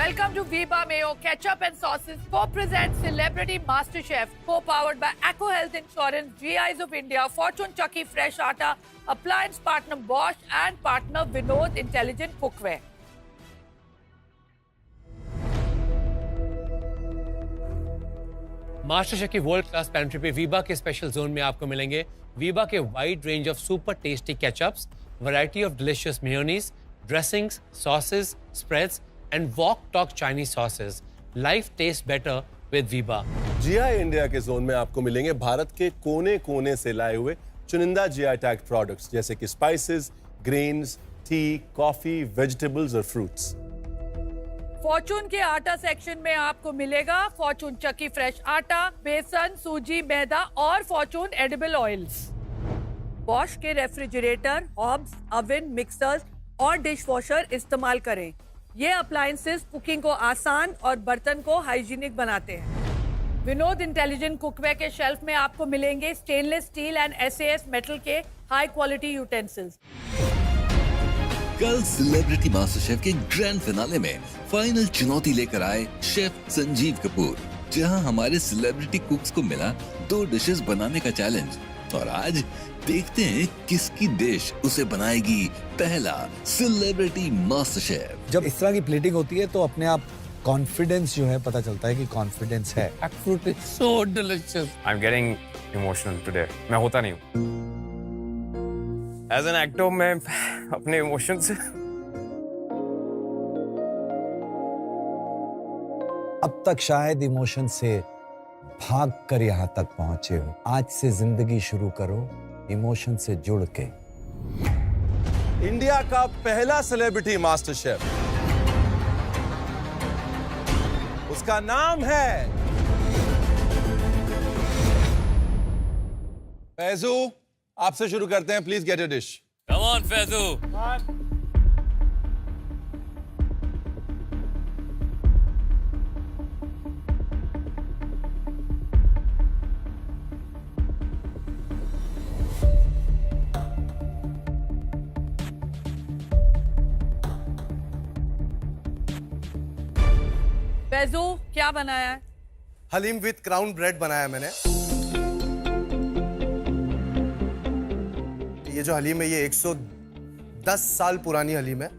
Welcome to Viva Mayo Ketchup and Sauces co-presents Celebrity MasterChef, co-powered by Acco Health Insurance, GIs of India, Fortune Chucky Fresh Atta, appliance partner Bosch and partner Vinod Intelligent Cookware. Master chef की world class pantry पे वीबा के special zone में आपको मिलेंगे वीबा के wide range of super tasty ketchups, variety of delicious mayonnaise, dressings, sauces, spreads and wok talk Chinese sauces. Life taste better with Veeba. GI India के zone में आपको मिलेंगे भारत के कोने कोने से लाए हुए चुनिंदा जीआई टैग प्रोडक्ट्स जैसे कि spices, grains, T, coffee, vegetables और फ्रूट्स. फॉर्चून के आटा सेक्शन में आपको मिलेगा फॉर्चून चक्की फ्रेश आटा, बेसन, सूजी, मैदा और फॉर्चून एडिबल ऑयल्स. बॉश के रेफ्रिजरेटर, हॉब्स, ओवन, मिक्सर्स और डिश वॉशर इस्तेमाल करें. ये अप्लायंसेस कुकिंग को आसान और बर्तन को हाइजीनिक बनाते हैं. विनोद इंटेलिजेंट कुकवेयर के शेल्फ में आपको मिलेंगे stainless steel and SAS metal के हाई क्वालिटी यूटेंसिल्स. कल सेलिब्रिटी मास्टर शेफ के ग्रैंड फिनाले में फाइनल चुनौती लेकर आए शेफ संजीव कपूर, जहां हमारे सेलिब्रिटी कुक्स को मिला 2 डिशेस बनाने का चैलेंज. और आज देखते हैं किसकी डिश उसे बनाएगी पहला सेलिब्रिटी मास्टर शेफ. जब इस तरह की प्लेटिंग होती है तो अपने आप कॉन्फिडेंस जो है पता चलता है कि कॉन्फिडेंस है. Fruit is so delicious. I am getting emotional today. मैं होता नहीं हूँ एज एन एक्टर. मैं अपने इमोशन से अब तक शायद इमोशन से भाग कर यहाँ तक पहुंचे हो. आज से जिंदगी शुरू करो इमोशन से जुड़ के. इंडिया का पहला सेलिब्रिटी मास्टर शेफ, उसका नाम है फैजू. आपसे शुरू करते हैं. Please get your dish. Come on Faizu. Faizu, क्या बनाया है? हलीम विद क्राउन ब्रेड बनाया मैंने. ये जो हलीम है ये 110 साल पुरानी हलीम है.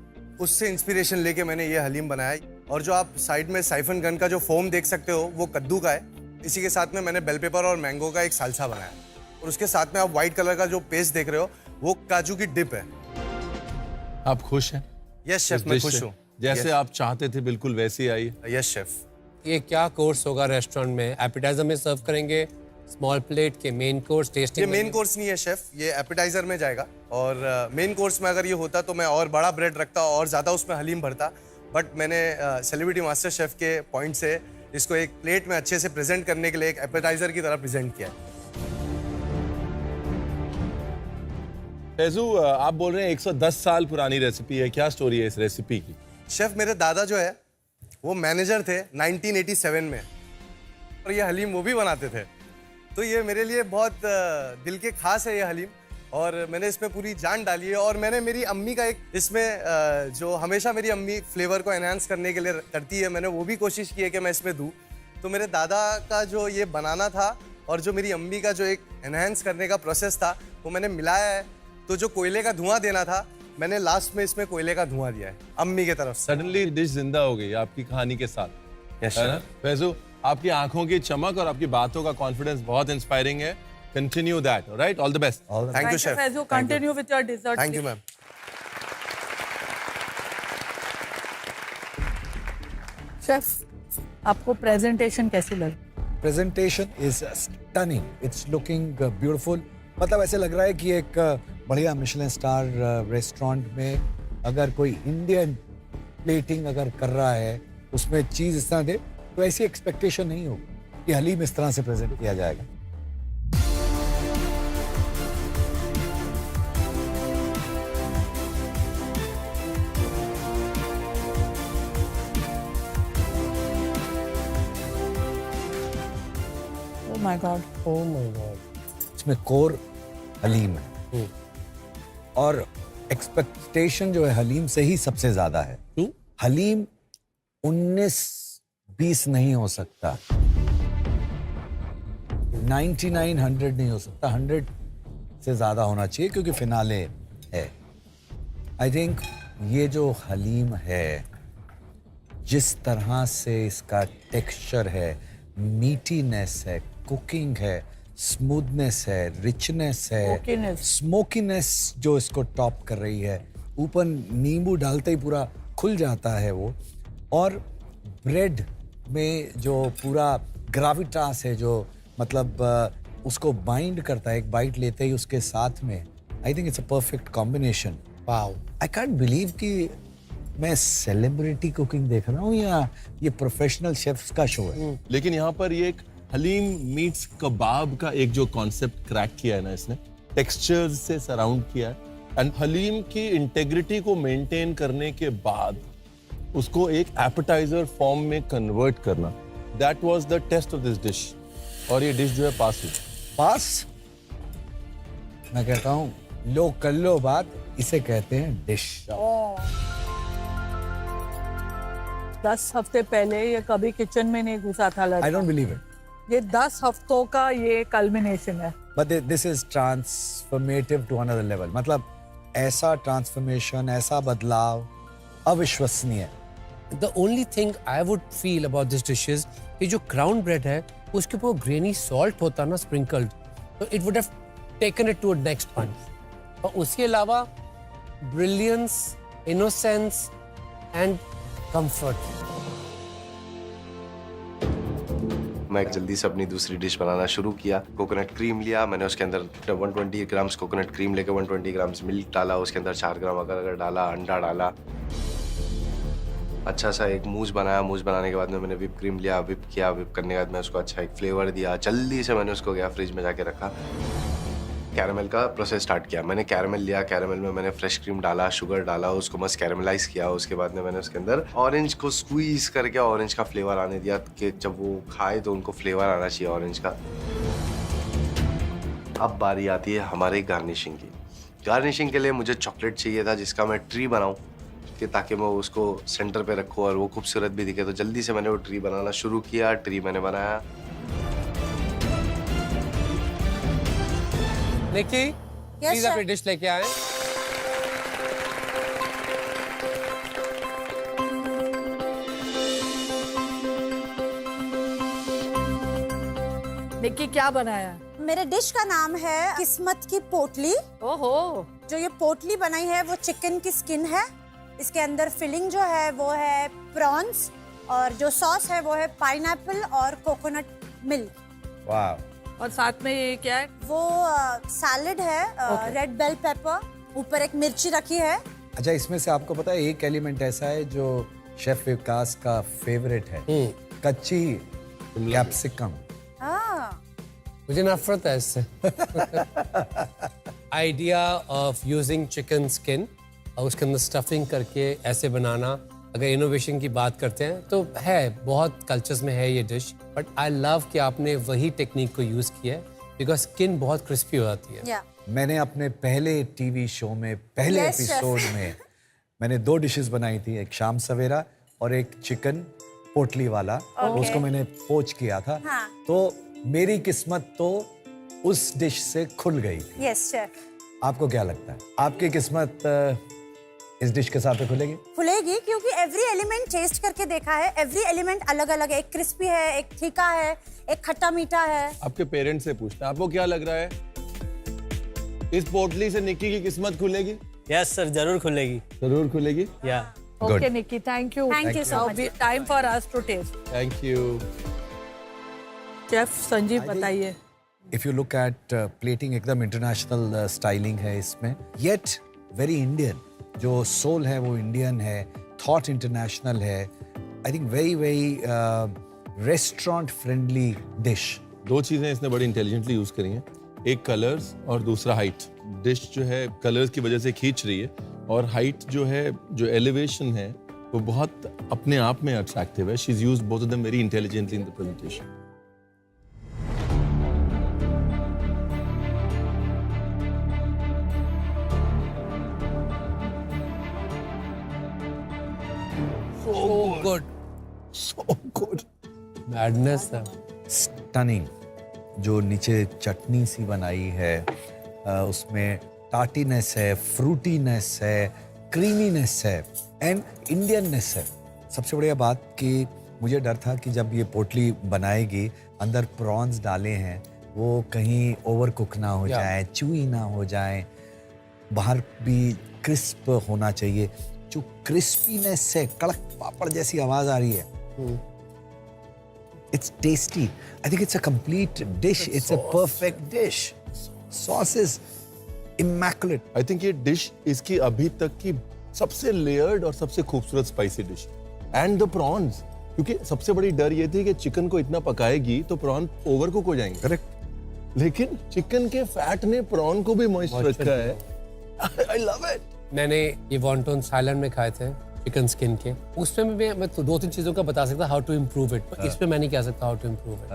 उससे इंस्पिरेशन लेके मैंने ये हलीम बनाया. और जो आप साइड में साइफन गन का जो फोम देख सकते हो वो कद्दू का है. इसी के साथ में मैंने बेल पेपर और मैंगो का एक सालसा बनाया. और उसके साथ में आप व्हाइट कलर का जो पेस्ट देख रहे हो वो काजू की डिप है. आप खुश हैं? यस शेफ, मैं खुश हूँ. जैसे आप चाहते थे बिल्कुल वैसे ही आई. Yes chef. ये क्या कोर्स होगा रेस्टोरेंट में? एपिटाइजर में सर्व करेंगे, स्मॉल प्लेट के मेन कोर्स टेस्टिंग? ये मेन कोर्स नहीं है शेफ, ये एपिटाइजर में जाएगा. और मेन कोर्स में अगर ये होता तो मैं और बड़ा ब्रेड रखता और ज़्यादा उसमें हलीम भरता. बट मैंने सेलिब्रिटी मास्टर शेफ के पॉइंट से इसको एक प्लेट में अच्छे से प्रेजेंट करने के लिए एक एपिटाइजर की तरह प्रेजेंट किया. फैजू, आप बोल रहे हैं 110 साल पुरानी रेसिपी है. क्या स्टोरी है इस रेसिपी की? शेफ, मेरे दादा जो है वो मैनेजर थे 1987 में. और ये हलीम वो भी बनाते थे. तो ये मेरे लिए बहुत दिल के खास है ये हलीम. और मैंने इसमें पूरी जान डाली है. और मैंने मेरी अम्मी का एक इसमें जो हमेशा मेरी अम्मी फ्लेवर को एनहांस करने के लिए करती है, मैंने वो भी कोशिश की है कि मैं इसमें दूँ. तो मेरे दादा का जो ये बनाना था और जो मेरी अम्मी का जो एक एनहांस करने का प्रोसेस था वो मैंने मिलाया है. तो जो कोयले का धुआं देना था मैंने लास्ट में इसमें कोयले का धुआं दिया है अम्मी की तरफ से. सडनली डिश जिंदा हो गई आपकी कहानी के साथ. है ना फैजू? आपकी आंखों की चमक और आपकी बातों का कॉन्फिडेंस बहुत इंस्पायरिंग है. Continue that. Alright, all the best. Thank you chef. Faizu, continue with your dessert. Thank you ma'am. Chef, आपको प्रेजेंटेशन कैसी लगी? Presentation is stunning. It's looking beautiful. मतलब ऐसे लग रहा है कि एक बढ़िया मिशेलिन स्टार रेस्टोरेंट में अगर कोई इंडियन प्लेटिंग अगर कर रहा है उसमें चीज इस तरह दे तो ऐसी एक्सपेक्टेशन नहीं हो कि हलीम इस तरह से प्रेजेंट किया जाएगा. Oh my God. Oh my God. इसमें कोर हलीम है और एक्सपेक्टेशन जो है हलीम से ही सबसे ज्यादा है. हलीम 19-20 नहीं हो सकता, 99-100 नहीं हो सकता, 100 से ज्यादा होना चाहिए क्योंकि फिनाले है। आई थिंक ये जो हलीम है, जिस तरह से इसका टेक्सचर है, मीटीनेस है, कुकिंग है, स्मूथनेस है, रिचनेस है, Smokiness. स्मोकीनेस जो इसको टॉप कर रही है, ऊपर नींबू डालते ही पूरा खुल जाता है वो, और ब्रेड में जो पूरा ग्राविटास है जो मतलब उसको बाइंड करता है, एक बाइट लेते ही उसके साथ में, आई think it's a perfect combination. Wow, I can't believe कि मैं सेलिब्रिटी कुकिंग देख रहा हूँ या ये प्रोफेशनल शेफ्स का शो है। लेकिन यहाँ पर ये एक हलीम मीट्स कबाब का एक जो कॉन्सेप्ट क्रैक किया है ना इसने, टेक्सचर्स से सराउंड किया है, एंड हलीम की इंटेग्रिटी को मेंटेन करने के बाद उसको एक एपेटाइजर फॉर्म में कन्वर्ट करना, that was the taste of this dish. और ये डिश जो है पास हुई। पास, मैं कहता हूँ लो कर लो बात, इसे कहते हैं डिश। 10 हफ्ते पहले ये कभी किचन में नहीं घुसा था आई लड़का। डोंट बिलीव इट, ये 10 हफ्तों का ये कल्मिनेशन है। But this is transformative to another level. मतलब ऐसा ट्रांसफॉर्मेशन, ऐसा बदलाव अविश्वसनीय। The only thing I would feel about this dish is कि जो ground bread है उसके ऊपर ग्रेनी सॉल्ट होता ना स्प्रिंकल्ड, तो it would have taken it to a next punch. और उसके अलावा ब्रिलियंस, इनोसेंस एंड कंफर्ट। मैं जल्दी से अपनी दूसरी डिश बनाना शुरू किया। कोकोनट क्रीम लिया मैंने, उसके अंदर 120 ग्राम्स कोकोनट क्रीम लेके 120 ग्राम्स मिल्क डाला, उसके अंदर 4 ग्राम अगर डाला, अंडा डाला, अच्छा सा एक मूस बनाया। मूस बनाने के बाद में मैंने विप क्रीम लिया, विप किया, विप करने के बाद मैं उसको अच्छा एक फ्लेवर दिया। जल्दी से मैंने उसको गया फ्रिज में जाके रखा, कैरामल का प्रोसेस स्टार्ट किया। मैंने कैरामल लिया, कैरामल में मैंने फ्रेश क्रीम डाला, शुगर डाला, उसको मस्त कैरामलाइज किया। उसके बाद में मैंने उसके अंदर ऑरेंज को स्क्वीज करके ऑरेंज का फ्लेवर आने दिया कि जब वो खाए तो उनको फ्लेवर आना चाहिए ऑरेंज का। अब बारी आती है हमारी गार्निशिंग की। गार्निशिंग के लिए मुझे चॉकलेट चाहिए था जिसका मैं ट्री बनाऊं, कि ताकि मैं उसको सेंटर पे रखूं और वो खूबसूरत भी दिखे। तो जल्दी से मैंने वो ट्री बनाना शुरू किया। ट्री मैंने बनाया। निकी, प्लीज अपनी डिश लेके आए। निक्की क्या बनाया? मेरे डिश का नाम है किस्मत की पोटली। ओहो, जो ये पोटली बनाई है वो चिकन की स्किन है। इसके अंदर फिलिंग जो है वो है प्रॉन्स, और जो सॉस है वो है पाइनएप्पल और कोकोनट मिल्क। वाह। और साथ में ये क्या है? वो सैलेड है, रेड बेल पेपर, ऊपर एक मिर्ची रखी है। अच्छा, इसमें से आपको पता है एक एलिमेंट ऐसा है जो शेफ विकास का फेवरेट है, कच्ची कैप्सिकम। हाँ, मुझे नफरत है इससे। Idea of using chicken skin और उसके अंदर स्टफिंग करके ऐसे बनाना, अगर इनोवेशन की बात करते हैं तो है, बहुत कल्चर्स में है ये डिश, बट आई लव कि आपने वही टेक्निक को यूज किया है बिकॉज स्किन बहुत क्रिस्पी हो जाती है। या मैंने अपने पहले टीवी शो में पहले Yes, chef. एपिसोड में मैंने 2 डिशेस बनाई थी, एक शाम सवेरा और एक चिकन पोटली वाला। उसको मैंने पोच किया था। हाँ। तो मेरी किस्मत तो उस डिश से खुल गई थी। Yes chef. आपको क्या लगता है, आपकी किस्मत इस डिश के साथ खुलेगी? खुलेगी, क्योंकि एवरी एलिमेंट टेस्ट करके देखा है। एवरी एलिमेंट अलग अलग है, एक क्रिस्पी है, एक तीखा है, एक खट्टा मीठा है। आपके पेरेंट्स से पूछना, आपको क्या लग रहा है, इस पोटली से निक्की की किस्मत खुलेगी? यस सर, जरूर खुलेगी। जरूर खुलेगी। या okay Nikki, thank you. Thank you so much. Time for us to taste. Thank you. Chef Sanjeev बताइए। If you look at plating, एकदम इंटरनेशनल स्टाइलिंग है इसमें, येट वेरी इंडियन। जो सोल है वो इंडियन है, थॉट इंटरनेशनल है। I think very very restaurant friendly dish. 2 चीजें इसने बड़ी इंटेलिजेंटली यूज करी हैं, एक कलर्स और दूसरा हाइट। डिश जो है कलर्स की वजह से खींच रही है, और हाइट जो है, जो एलिवेशन है, वो बहुत अपने आप में अट्रैक्टिव है। She is used both of them very intelligently in the presentation. So good. so good. Madness है. स्टनिंग. जो नीचे चटनी सी बनाई है, उसमें टार्टीनेस है, फ्रूटीनेस है, क्रीमीनेस है एंड इंडियननेस है. सबसे बढ़िया बात कि मुझे डर था कि जब ये पोटली बनाएगी, अंदर प्रॉन्स डाले हैं, वो कहीं ओवर कुक ना हो जाए, चूई ना हो जाए, बाहर भी क्रिस्प होना चाहिए. जो क्रिस्पीनेस है, कड़क पापड़ जैसी आवाज आ रही है. It's tasty. I think it's a complete dish. It's a perfect dish. Sauce is immaculate. I think ये डिश इसकी अभी तक की सबसे लेयर्ड और सबसे खूबसूरत spicy dish. And the prawns, क्योंकि सबसे बड़ी डर ये थी कि चिकन को इतना पकाएगी तो प्रॉन ओवर कुक हो जाएंगे. करेक्ट. लेकिन चिकन के फैट ने प्रॉन को भी मॉइस्ट रखा है. I love it. मैंने ये वॉन्टन्स थाईलैंड में खाए थे चिकन स्किन के. उसमें मैं तो 2-3 चीजों का बता सकता हाउ टू इम्प्रूव इट, पर इसमें मैं नहीं कह सकता how to improve it.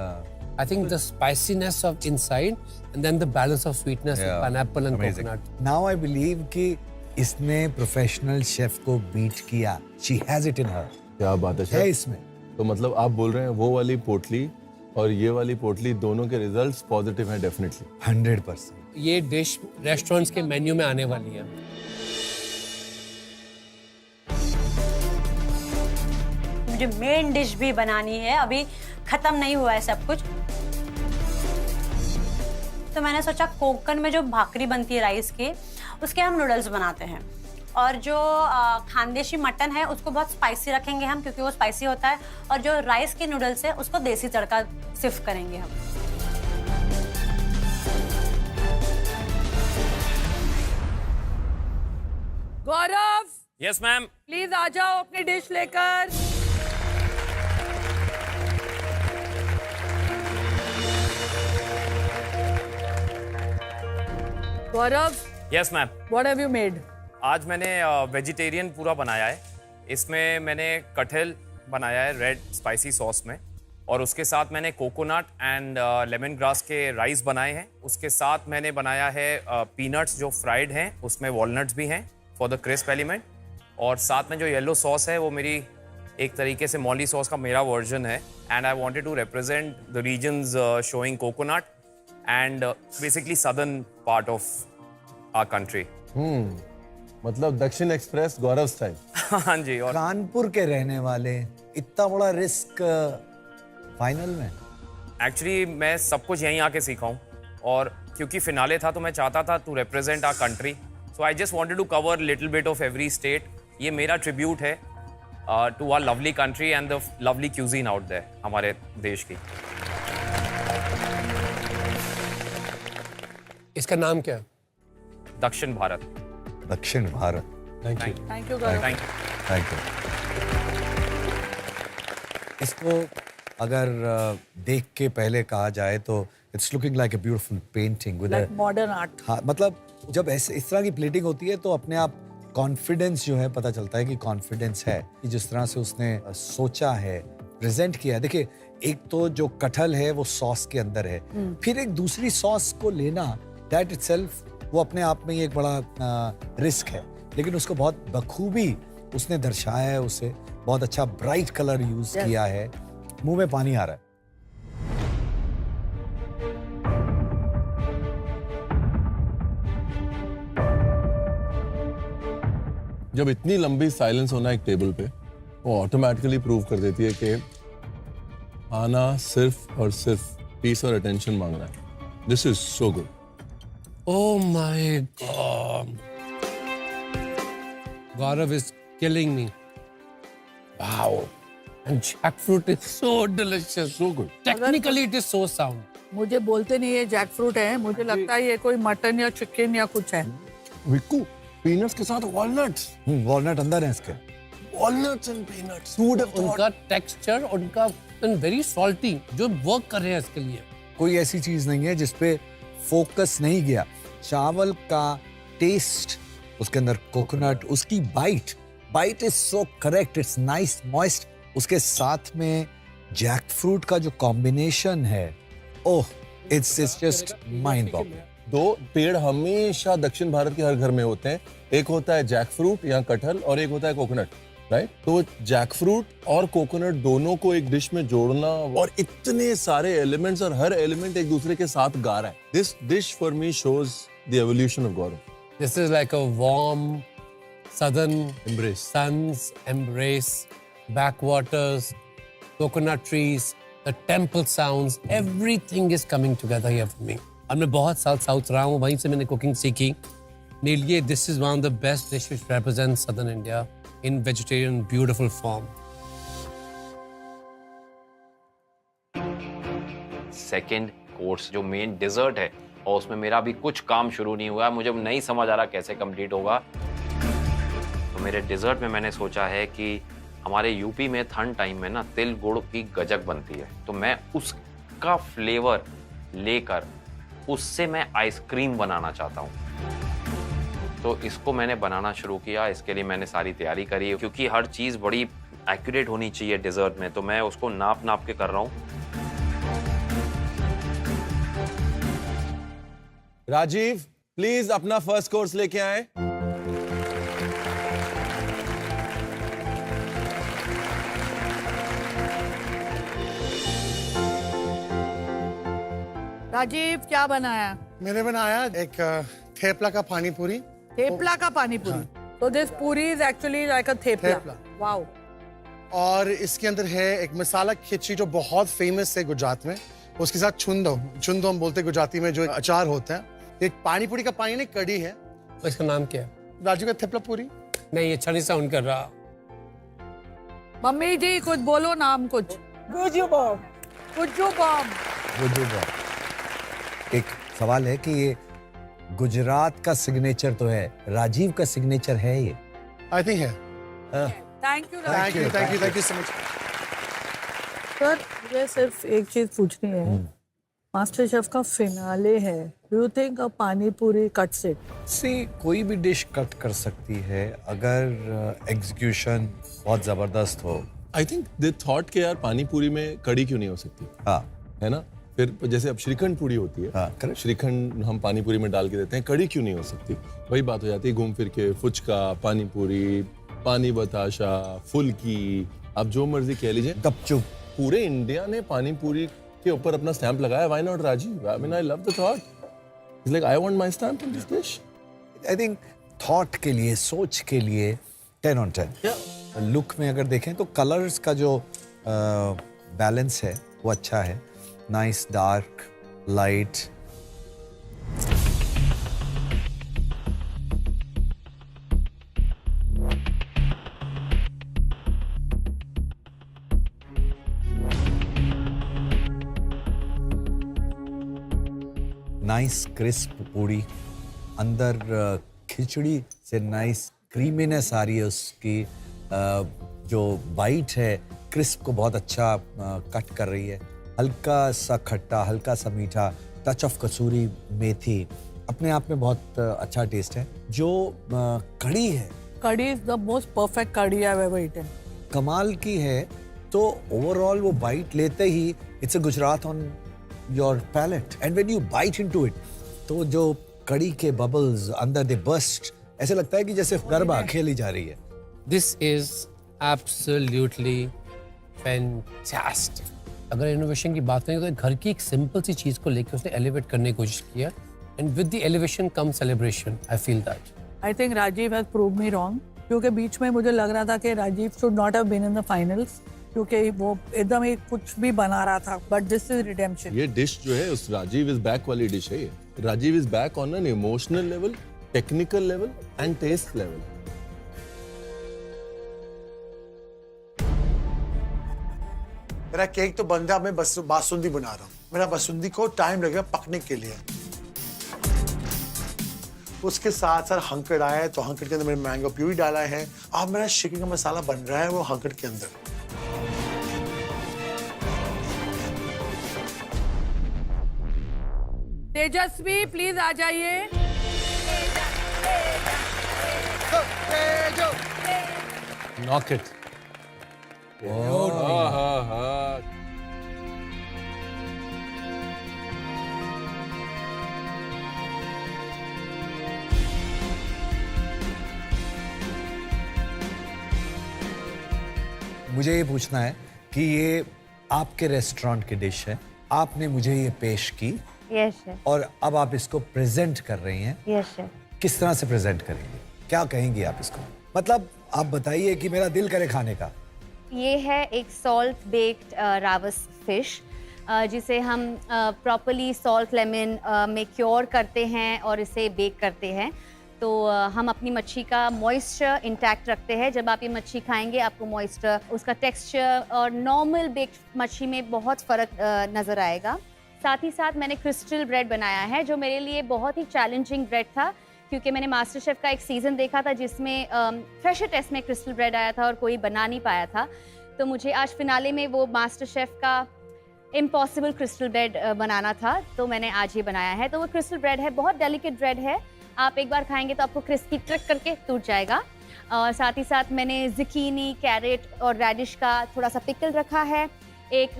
I think the spiciness of inside and then the balance of sweetness with pineapple and coconut. Now I believe कि इसने प्रोफेशनल शेफ को बीट किया. She has it in her. क्या बात है है chef. इसमें. तो मतलब आप बोल रहे हैं वो वाली पोटली और ये वाली पोटली दोनों के रिजल्ट्स पॉजिटिव हैं डेफिनेटली. 100%. ये डिश रेस्टोरेंट्स के मेन्यू में आने वाली है. मुझे मेन डिश भी बनानी है, अभी खत्म नहीं हुआ है सब कुछ. तो मैंने सोचा कोकण में जो भाकरी बनती है राइस की, उसके हम नूडल्स बनाते हैं. और जो खानदेशी मटन है उसको बहुत स्पाइसी रखेंगे हम, क्योंकि वो स्पाइसी होता है. और जो राइस के नूडल्स है उसको देसी तड़का सिर्फ करेंगे हम. Gaurav, yes ma'am. प्लीज आ जाओ अपनी डिश लेकर. Gaurav, yes ma'am. What have you made? आज मैंने वेजिटेरियन पूरा बनाया है. इसमें मैंने कटहल बनाया है रेड स्पाइसी सॉस में, और उसके साथ मैंने कोकोनट एंड लेमन ग्रास के राइस बनाए हैं. उसके साथ मैंने बनाया है पीनट्स जो फ्राइड हैं, उसमें वॉलनट्स भी हैं फॉर द क्रिस्प एलिमेंट. और साथ में जो येलो सॉस है वो मेरी एक तरीके से मॉली सॉस का मेरा वर्जन है. And I wanted to represent the regions showing coconut and basically southern part of our country. मतलब दक्षिण एक्सप्रेस गौरव स्टाइल. हाँ जी. और कानपुर के रहने वाले, इतना बड़ा रिस्क फाइनल में. एक्चुअली मैं सब कुछ यहीं आके सीखा हूँ, और क्योंकि फिनाले था तो मैं चाहता था to represent our country, so I just wanted to cover little bit of every state. ये मेरा ट्रिब्यूट है to our lovely country and the lovely cuisine out there, हमारे देश की. इसका नाम क्या है? दक्षिण भारत. दक्षिण Bharat. Thank you. Thank you Gaurav. Thank you. Thank you. इसको अगर देख के पहले कहा जाए तो it's looking like a beautiful painting with like modern art. हाँ, मतलब जब ऐसे इस तरह की प्लेटिंग होती है तो अपने आप कॉन्फिडेंस जो है पता चलता है कि कॉन्फिडेंस है कि जिस तरह से उसने सोचा है, प्रेजेंट किया है. देखिए, एक तो जो कटहल है वो सॉस के अंदर है, फिर एक दूसरी सॉस को लेना, दैट इटसेल्फ वो अपने आप में ही एक बड़ा रिस्क है. लेकिन उसको बहुत बखूबी उसने दर्शाया है, उसे बहुत अच्छा ब्राइट कलर यूज किया है. मुंह में पानी आ रहा है. जब इतनी लंबी साइलेंस होना एक टेबल पे, वो ऑटोमेटिकली प्रूव कर देती है कि आना सिर्फ और सिर्फ पीस और अटेंशन मांग रहा है. This is so good. Oh my God. Gaurav is killing me. Wow. And jackfruit is so delicious. So good. Technically it is so sound. मुझे बोलते नहीं ये जैक फ्रूट है, मुझे लगता है ये कोई मटन या चिकन या कुछ है. विक्कू, पीनट्स के साथ वॉलनट्स. वॉलनट अंदर है इसके. Walnuts and peanuts. Who would have thought? उनका टेक्सचर, उनका वेरी सॉल्टी जो वर्क कर रहे हैं इसके लिए. कोई ऐसी चीज नहीं है जिसपे फोकस नहीं गया. चावल का टेस्ट, उसके अंदर कोकोनट, उसकी bite is so correct. It's nice moist. उसके साथ में जैक फ्रूट का जो कॉम्बिनेशन है, oh, it's just mind boggling. दो पेड़ हमेशा दक्षिण भारत के हर घर में होते हैं. एक होता है जैक फ्रूट या कटहल और एक होता है कोकोनट. राइट? तो जैक फ्रूट और कोकोनट दोनों को एक डिश में जोड़ना और इतने सारे एलिमेंट्स और हर एलिमेंट एक दूसरे के साथ गा रहा है. This dish for me shows the evolution of Gaurav. This is like a warm southern Embrace. sun's embrace, backwaters, coconut trees, the temple sounds, everything is coming together here for me. और मैं बहुत साल south रहा हूँ, वहीं से मैंने cooking सीखी. मेरे लिए this is one of the best dishes which represents southern India in vegetarian beautiful form. Second course जो मेन डिजर्ट है और उसमें मेरा अभी कुछ काम शुरू नहीं हुआ है, मुझे नहीं समझ आ रहा कैसे कंप्लीट होगा. तो मेरे डिजर्ट में मैंने सोचा है कि हमारे यूपी में ठंड टाइम में ना तिल गुड़ की गजक बनती है, तो मैं उसका फ्लेवर लेकर उससे मैं आइसक्रीम बनाना चाहता हूँ. तो इसको मैंने बनाना शुरू किया. इसके लिए मैंने सारी तैयारी करी है, क्योंकि हर चीज़ बड़ी एक्यूरेट होनी चाहिए डिजर्ट में, तो मैं उसको नाप नाप के कर रहा हूँ. राजीव, प्लीज अपना फर्स्ट कोर्स लेके आए. राजीव क्या बनाया? मैंने बनाया एक थेपला का पानी पूरी. थेपला का पानी पूरी. So this puri is actually like a thepla. Thepla. Wow. और इसके अंदर है एक मसाला खिचड़ी जो बहुत फेमस है गुजरात में. उसके साथ छुंदो हम बोलते हैं गुजराती में, जो अचार होता है. एक पानी पूरी का पानी नहीं, कड़ी है. तो इसका नाम क्या है? राजू का थेपला पूरी. नहीं, अच्छा नहीं साउंड कर रहा. मम्मी जी कुछ बोलो, नाम कुछ. Guju bomb. Guju bomb. Guju bomb. एक सवाल है कि ये गुजरात का सिग्नेचर तो है, राजीव का सिग्नेचर है ये? आई थिंक है. Thank you thank you so much. Sir मुझे सिर्फ एक चीज पूछनी है. मास्टर शेफ का फिनाले है. डू यू थिंक अ पानी पूरी कट्स इट? सी, कोई भी डिश कट कर सकती है अगर एग्जीक्यूशन बहुत जबरदस्त हो. आई थिंक दे थॉट कि यार पानी पूरी में कड़ी क्यों नहीं हो सकती. हाँ, है ना? फिर जैसे अब श्रीखंड पूरी होती है. हाँ, correct. श्रीखंड हम पानी पूरी में डाल के देते हैं, कड़ी क्यों नहीं हो सकती? वही बात हो जाती है घूम फिर के. फुचका, पानी पूरी, पानी बताशा, फुल्की, आप जो मर्जी कह लीजिए. गपचुप. पूरे इंडिया ने पानी पूरी के ऊपर अपना स्टैंप लगाया. Why not Rajeev? I mean I love the thought. It's like I want my stamp in this dish. I think thought के लिए, सोच के लिए 10 on 10. लुक में अगर देखें तो कलर्स का जो बैलेंस है वो अच्छा है. Nice dark, light. Nice crisp पूरी. अंदर खिचड़ी से नाइस क्रीमीनेस आ रही है उसकी. जो बाइट है क्रिस्प को बहुत अच्छा कट कर रही है. हल्का सा खट्टा, हल्का सा मीठा, टच ऑफ कसूरी मेथी. अपने आप में बहुत अच्छा टेस्ट है. जो कड़ी है, कड़ी इज द मोस्ट परफेक्ट कड़ी आई हैव एवर ईटन. कमाल की है. तो ओवरऑल वो बाइट लेते ही it's a Gujarat on your palate. And when you bite into it, तो जो कड़ी के बबल्स अंदर दे बर्स्ट. ऐसे लगता है कि जैसे गरबा खेली जा रही है. This is absolutely fantastic. अगर इनोवेशन की बात करें तो एक घर की एक सिंपल सी चीज को लेकर उसने एलिवेट करने की कोशिश किया. And with the elevation cum celebration. I feel that. I think Rajeev has prove me wrong, क्योंकि बीच में मुझे लग रहा था कि Rajeev should not have been in the finals, क्योंकि वो एकदम ही कुछ भी बना रहा था. But this is redemption. ये डिश जो है उस राजीव इज बैक वाली डिश है. ये Rajeev is back on an emotional level, technical level and taste level. मेरा केक तो बन गया. मैं बस बासुंदी बना रहा हूँ. मेरा बासुंदी को टाइम लगेगा पकने के लिए. उसके साथ साथ हंकड़ आया है, तो हंकड़ के अंदर मैंने मैंगो प्यूरी डाला है. अब मेरा चिकन का मसाला बन रहा है वो हंकड़ के अंदर. तेजस्वी प्लीज आ जाइए. Knock it. मुझे ये पूछना है कि ये आपके रेस्टोरेंट की डिश है, आपने मुझे ये पेश की यस शेफ, और अब आप इसको प्रेजेंट कर रही हैं। Yes chef. किस तरह से प्रेजेंट करेंगे, क्या कहेंगी आप इसको? मतलब आप बताइए कि मेरा दिल करे खाने का। ये है एक सॉल्ट बेक्ड रावस फिश जिसे हम प्रॉपरली सॉल्ट लेमन में क्योर करते हैं और इसे बेक करते हैं। तो हम अपनी मच्छी का मॉइस्चर इंटैक्ट रखते हैं। जब आप ये मच्छी खाएंगे आपको मॉइस्चर, उसका टेक्सचर और नॉर्मल बेक्ड मच्छी में बहुत फ़र्क नज़र आएगा। साथ ही साथ मैंने क्रिस्टल ब्रेड बनाया है जो मेरे लिए बहुत ही चैलेंजिंग ब्रेड था, क्योंकि मैंने मास्टर शेफ़ का एक सीज़न देखा था जिसमें फ्रेशर टेस्ट में क्रिस्टल ब्रेड आया था और कोई बना नहीं पाया था। तो मुझे आज फिनाले में वो मास्टर शेफ़ का इम्पॉसिबल क्रिस्टल ब्रेड बनाना था, तो मैंने आज ये बनाया है। तो वो क्रिस्टल ब्रेड है, बहुत डेलिकेट ब्रेड है, आप एक बार खाएंगे तो आपको क्रिस्पी ट्रिक करके टूट जाएगा। और साथ ही साथ मैंने ज़ुकीनी, कैरेट और रेडिश का थोड़ा सा पिकल रखा है। एक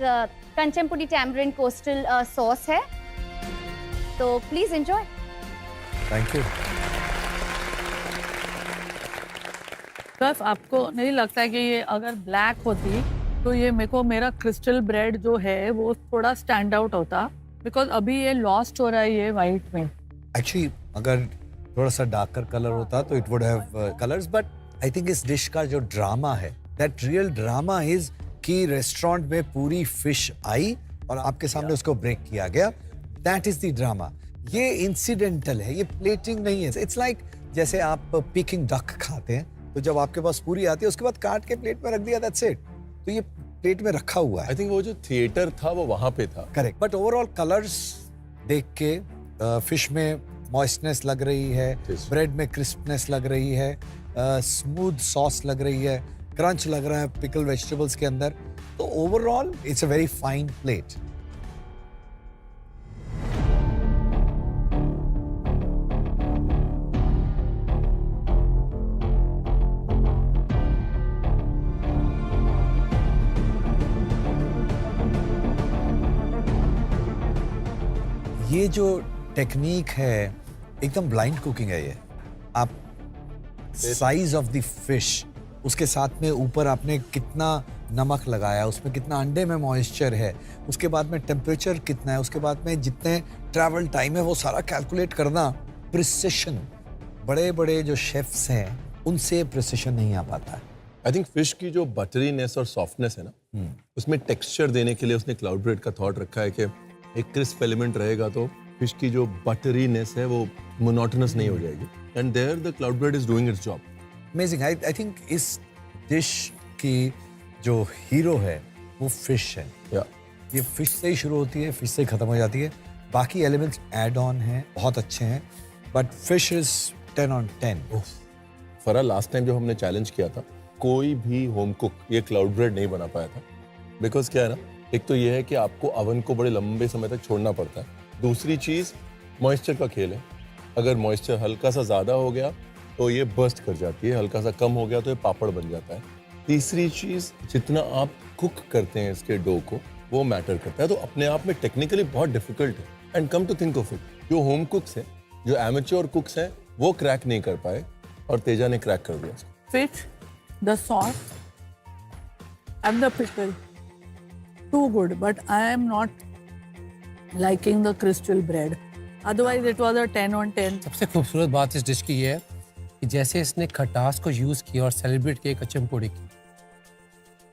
कंटेम्पोररी टैमरिन कोस्टल सॉस है, तो प्लीज़ एंजॉय। Thank you. बस आपको नहीं लगता है कि ये अगर ब्लैक होती तो ये मेरा क्रिस्टल ब्रेड जो है वो थोड़ा स्टैंड आउट होता, बिकॉज अभी ये लॉस्ट हो रहा है ये वाइट में। एक्चुअली अगर थोड़ा सा डार्कर कलर होता तो it would have colours, but I think इस डिश का जो ड्रामा है, दैट रियल ड्रामा इज कि रेस्टोरेंट में पूरी फिश आई और आपके सामने उसको ब्रेक किया गया। That is the drama. ये इंसिडेंटल है, ये प्लेटिंग नहीं है। इट्स लाइक जैसे आप पीकिंग डक खाते हैं तो जब आपके पास पूरी आती है उसके बाद काट के प्लेट में रख दिया, दैट्स इट। तो ये प्लेट में रखा हुआ है। आई थिंक वो जो थिएटर था वो वहां पे था। करेक्ट, बट ओवरऑल कलर्स देख के फिश में मॉइस्टनेस लग रही है, ब्रेड में क्रिस्पनेस लग रही है, स्मूथ सॉस लग रही है, क्रंच लग रहा है पिकल वेजिटेबल्स के अंदर। तो overall it's a very fine plate. ये जो टेक्निक है एकदम ब्लाइंड कुकिंग है। ये आप साइज ऑफ द फिश, उसके साथ में ऊपर आपने कितना नमक लगाया, उसमें कितना अंडे में मॉइस्चर है, उसके बाद में टेम्परेचर कितना है, उसके बाद में जितने ट्रैवल टाइम है वो सारा कैलकुलेट करना, प्रिसिशन। बड़े बड़े जो शेफ्स हैं उनसे प्रिसिशन नहीं आ पाता है। आई थिंक फिश की जो बटरीनेस और सॉफ्टनेस है ना, उसमें टेक्सचर देने के लिए उसने क्लाउड ब्रेड का थॉट रखा है कि एक क्रिस्प एलिमेंट रहेगा तो फिश की जो बटरीनेस है वो मोनोटोनस नहीं हो जाएगी। And there the cloud bread is doing its job. Amazing. I think इस डिश की जो हीरो है वो फिश है। ये फिश से ही शुरू होती है, फिश से ही खत्म हो जाती है। बाकी एलिमेंट्स ऐड ऑन हैं, बहुत अच्छे हैं, बट फिश इज 10 on 10। फरा, लास्ट टाइम जब हमने चैलेंज किया था कोई भी होम कुक ये क्लाउड ब्रेड नहीं बना पाया था। बिकॉज क्या है ना, एक तो ये है कि आपको अवन को बड़े लंबे समय तक छोड़ना पड़ता है। दूसरी चीज़ मॉइस्चर का खेल है। अगर मॉइस्चर हल्का सा ज़्यादा हो गया तो ये बर्स्ट कर जाती है, हल्का सा कम हो गया तो ये पापड़ बन जाता है। तीसरी चीज़, जितना आप कुक करते हैं इसके डो को वो मैटर करता है। तो अपने आप में टेक्निकली बहुत डिफिकल्ट है। And come to think of it, जो होम कुक्स हैं, जो एमेच्योर कुक्स हैं, वो क्रैक नहीं कर पाए और तेजा ने क्रैक कर दिया। Fish, the sauce and the pickle, too good, but I am not liking the crystal bread. Otherwise, it was a 10 on 10. सबसे खूबसूरत बात इस डिश की ये है कि जैसे इसने खटास को यूज किया और सेलिब्रेट किया कचम्पुड़ी की।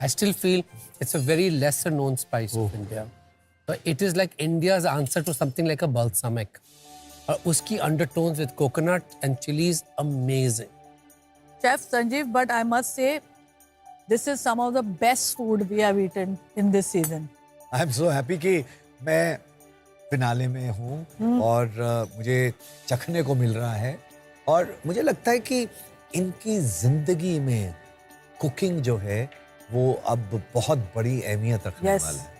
I still feel it's a very lesser known spice of India. So it is like India's answer to something like a balsamic. और उसकी undertones with coconut and chilies amazing. Chef Sanjeev, but I must say, this is some of the best food we have eaten in this season. I am so happy कि मैं finale में हूँ और मुझे चखने को मिल रहा है। और मुझे लगता है कि इनकी जिंदगी में कुकिंग जो है वो अब बहुत बड़ी अहमियत रखने Yes. वाला है।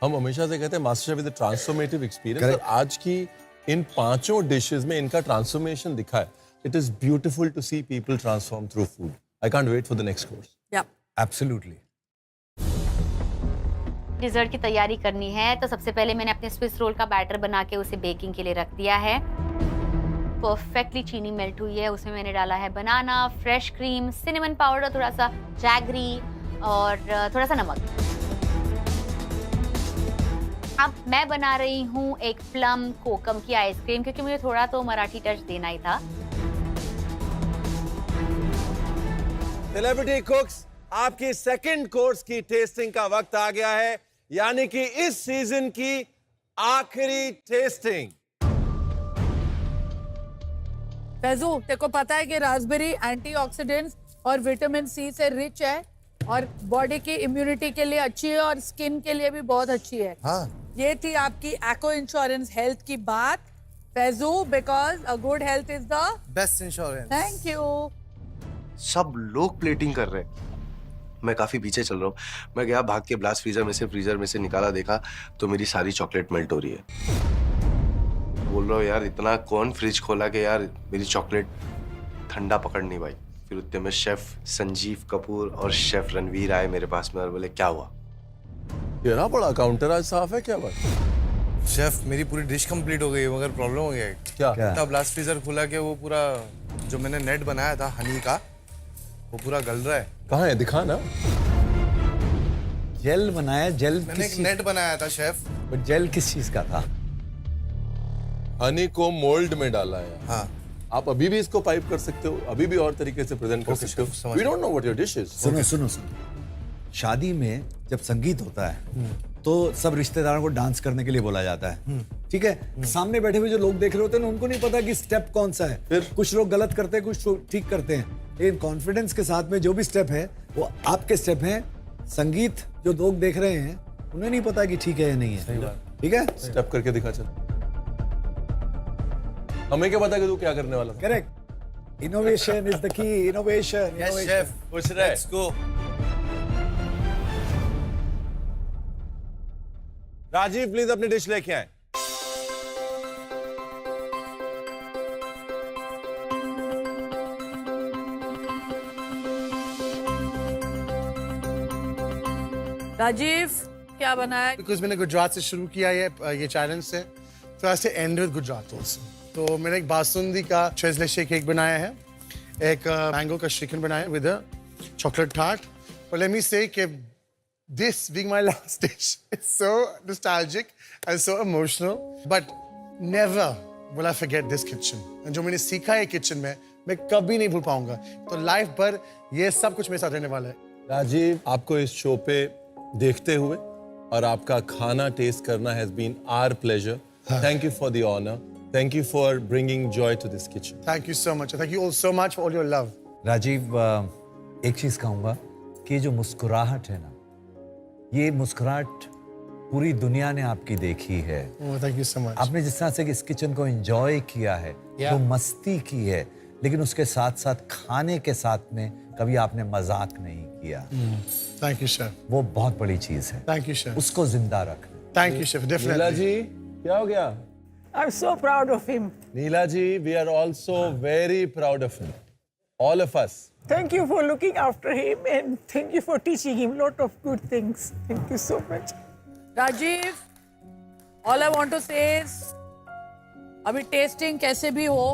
हम हमेशा से कहते हैं master chef is a transformative experience, और Correct. आज की इन 5 डिशेस में इनका ट्रांसफॉर्मेशन दिखा है। It is beautiful to see people transform through food. I can't wait for the next course. Yeah. Absolutely. Dessert की तैयारी करनी है तो सबसे पहले मैंने अपने स्विस रोल का बैटर बना के उसे बेकिंग के लिए रख दिया है। परफेक्टली चीनी मेल्ट हुई है, उसमें मैंने डाला है बनाना, फ्रेश क्रीम, सिनेमन पाउडर, थोड़ा सा जैगरी और थोड़ा सा नमक। अब मैं बना रही हूँ एक प्लम कोकम की आइसक्रीम, क्योंकि मुझे थोड़ा तो मराठी टच देना ही था। सेलिब्रिटी कुक्स, आपकी सेकंड कोर्स की टेस्टिंग का वक्त आ गया है, यानी कि इस सीजन की आखिरी टेस्टिंग। फैजू, तेरे को पता है कि रास्पबेरी एंटीऑक्सीडेंट्स और विटामिन सी से रिच है और बॉडी की इम्यूनिटी के लिए अच्छी है और स्किन के लिए भी बहुत अच्छी है। हाँ। ये थी आपकी एको इंश्योरेंस हेल्थ की बात Faizu, because a good health is the best insurance. Thank you. सब लोग प्लेटिंग कर रहे हैं, मैं काफी पीछे चल रहा हूँ। मैं गया भाग के ब्लास्ट फ्रीजर में से निकाला, देखा तो मेरी सारी चॉकलेट मेल्ट हो रही है। बोल रहा हूँ यार, इतना कौन फ्रिज खोला कि यार मेरी चॉकलेट ठंडा पकड़ नहीं पाई। फिर उतने में शेफ संजीव कपूर और शेफ रणवीर आए मेरे पास में और बोले क्या हुआ? तेरा बड़ा काउंटर आज साफ है, क्या बात? शेफ, मेरी पूरी डिश कंप्लीट हो गई है, मगर प्रॉब्लम हो गया है। क्या? इतना ब्लास्ट फ्रीजर खुला कि वो पूरा जो मैंने नेट बनाया था हनी का, वो पूरा गल रहा है। कहाँ है, दिखा ना। जेल बनाया, जेल मैंने एक नेट बनाया था शेफ। बट जेल किस चीज का था? हनी को मोल्ड में डाला है। हाँ। आप अभी भी इसको पाइप कर सकते हो, अभी भी और तरीके से प्रेजेंट कर सकते हो। We don't know what your dish is. सुनो। शादी में जब संगीत होता है तो सब रिश्तेदारों को डांस करने के लिए बोला जाता है, ठीक है? सामने बैठे हुए जो लोग देख रहे होते हैं उनको नहीं पता कि स्टेप कौन सा है। फिर कुछ लोग गलत करते हैं, कुछ लोग ठीक करते हैं, लेकिन कॉन्फिडेंस के साथ में जो भी स्टेप है वो आपके स्टेप हैं। संगीत जो लोग देख रहे हैं उन्हें नहीं पता कि ठीक है या नहीं है। ठीक है, स्टेप करके दिखा चल। हमें क्या पता कि तू क्या करने वाला था? Correct. Innovation is the key. Innovation. Yes chef, खुश रहे। Let's go. राजीव प्लीज अपनी डिश लेके आए। राजीव, क्या बना है? बिकॉज मैंने गुजरात से शुरू किया ये चैलेंज से, तो ऐसे एंड विद गुजरात ऑल्सो। तो मैंने एक बासुंदी का ट्रेजलेशे केक बनाया है, एक मैंगो का श्रीखंड बनाया विद चॉकलेट टार्ट। और लेट मी से कि this being my last dish is so nostalgic and so emotional, but never will I forget this kitchen. And जो मैंने सीखा है किचन में, मैं कभी नहीं भूल पाऊंगा। तो लाइफ भर ये सब कुछ मेरे साथ रहने वाला है। राजीव, आपको इस शो पे देखते हुए और आपका खाना टेस्ट करना has been our pleasure. Thank you for the honor. Thank you for bringing joy to this kitchen. Thank you so much. Thank you all so much for all your love. Rajiv, एक चीज कहूंगा कि जो मुस्कुराहट है ना, ये मुस्कुराहट पूरी दुनिया ने आपकी देखी है। Oh, thank you so much. आपने जिस तरह से इस किचन को एंजॉय किया है, जो मस्ती की है, लेकिन उसके साथ साथ खाने के साथ में कभी आपने मजाक नहीं किया। Thank you, chef. वो बहुत बड़ी चीज है। Thank you, chef. उसको जिंदा रखना। Thank you, chef. Definitely. नीला जी, क्या हो गया? I'm so proud of him. Neela ji, we are also very proud of him. All of us. Thank you for looking after him and thank you for teaching him lot of good things. Thank you so much. Rajiv, all I want to say is, अभी tasting कैसे भी हो,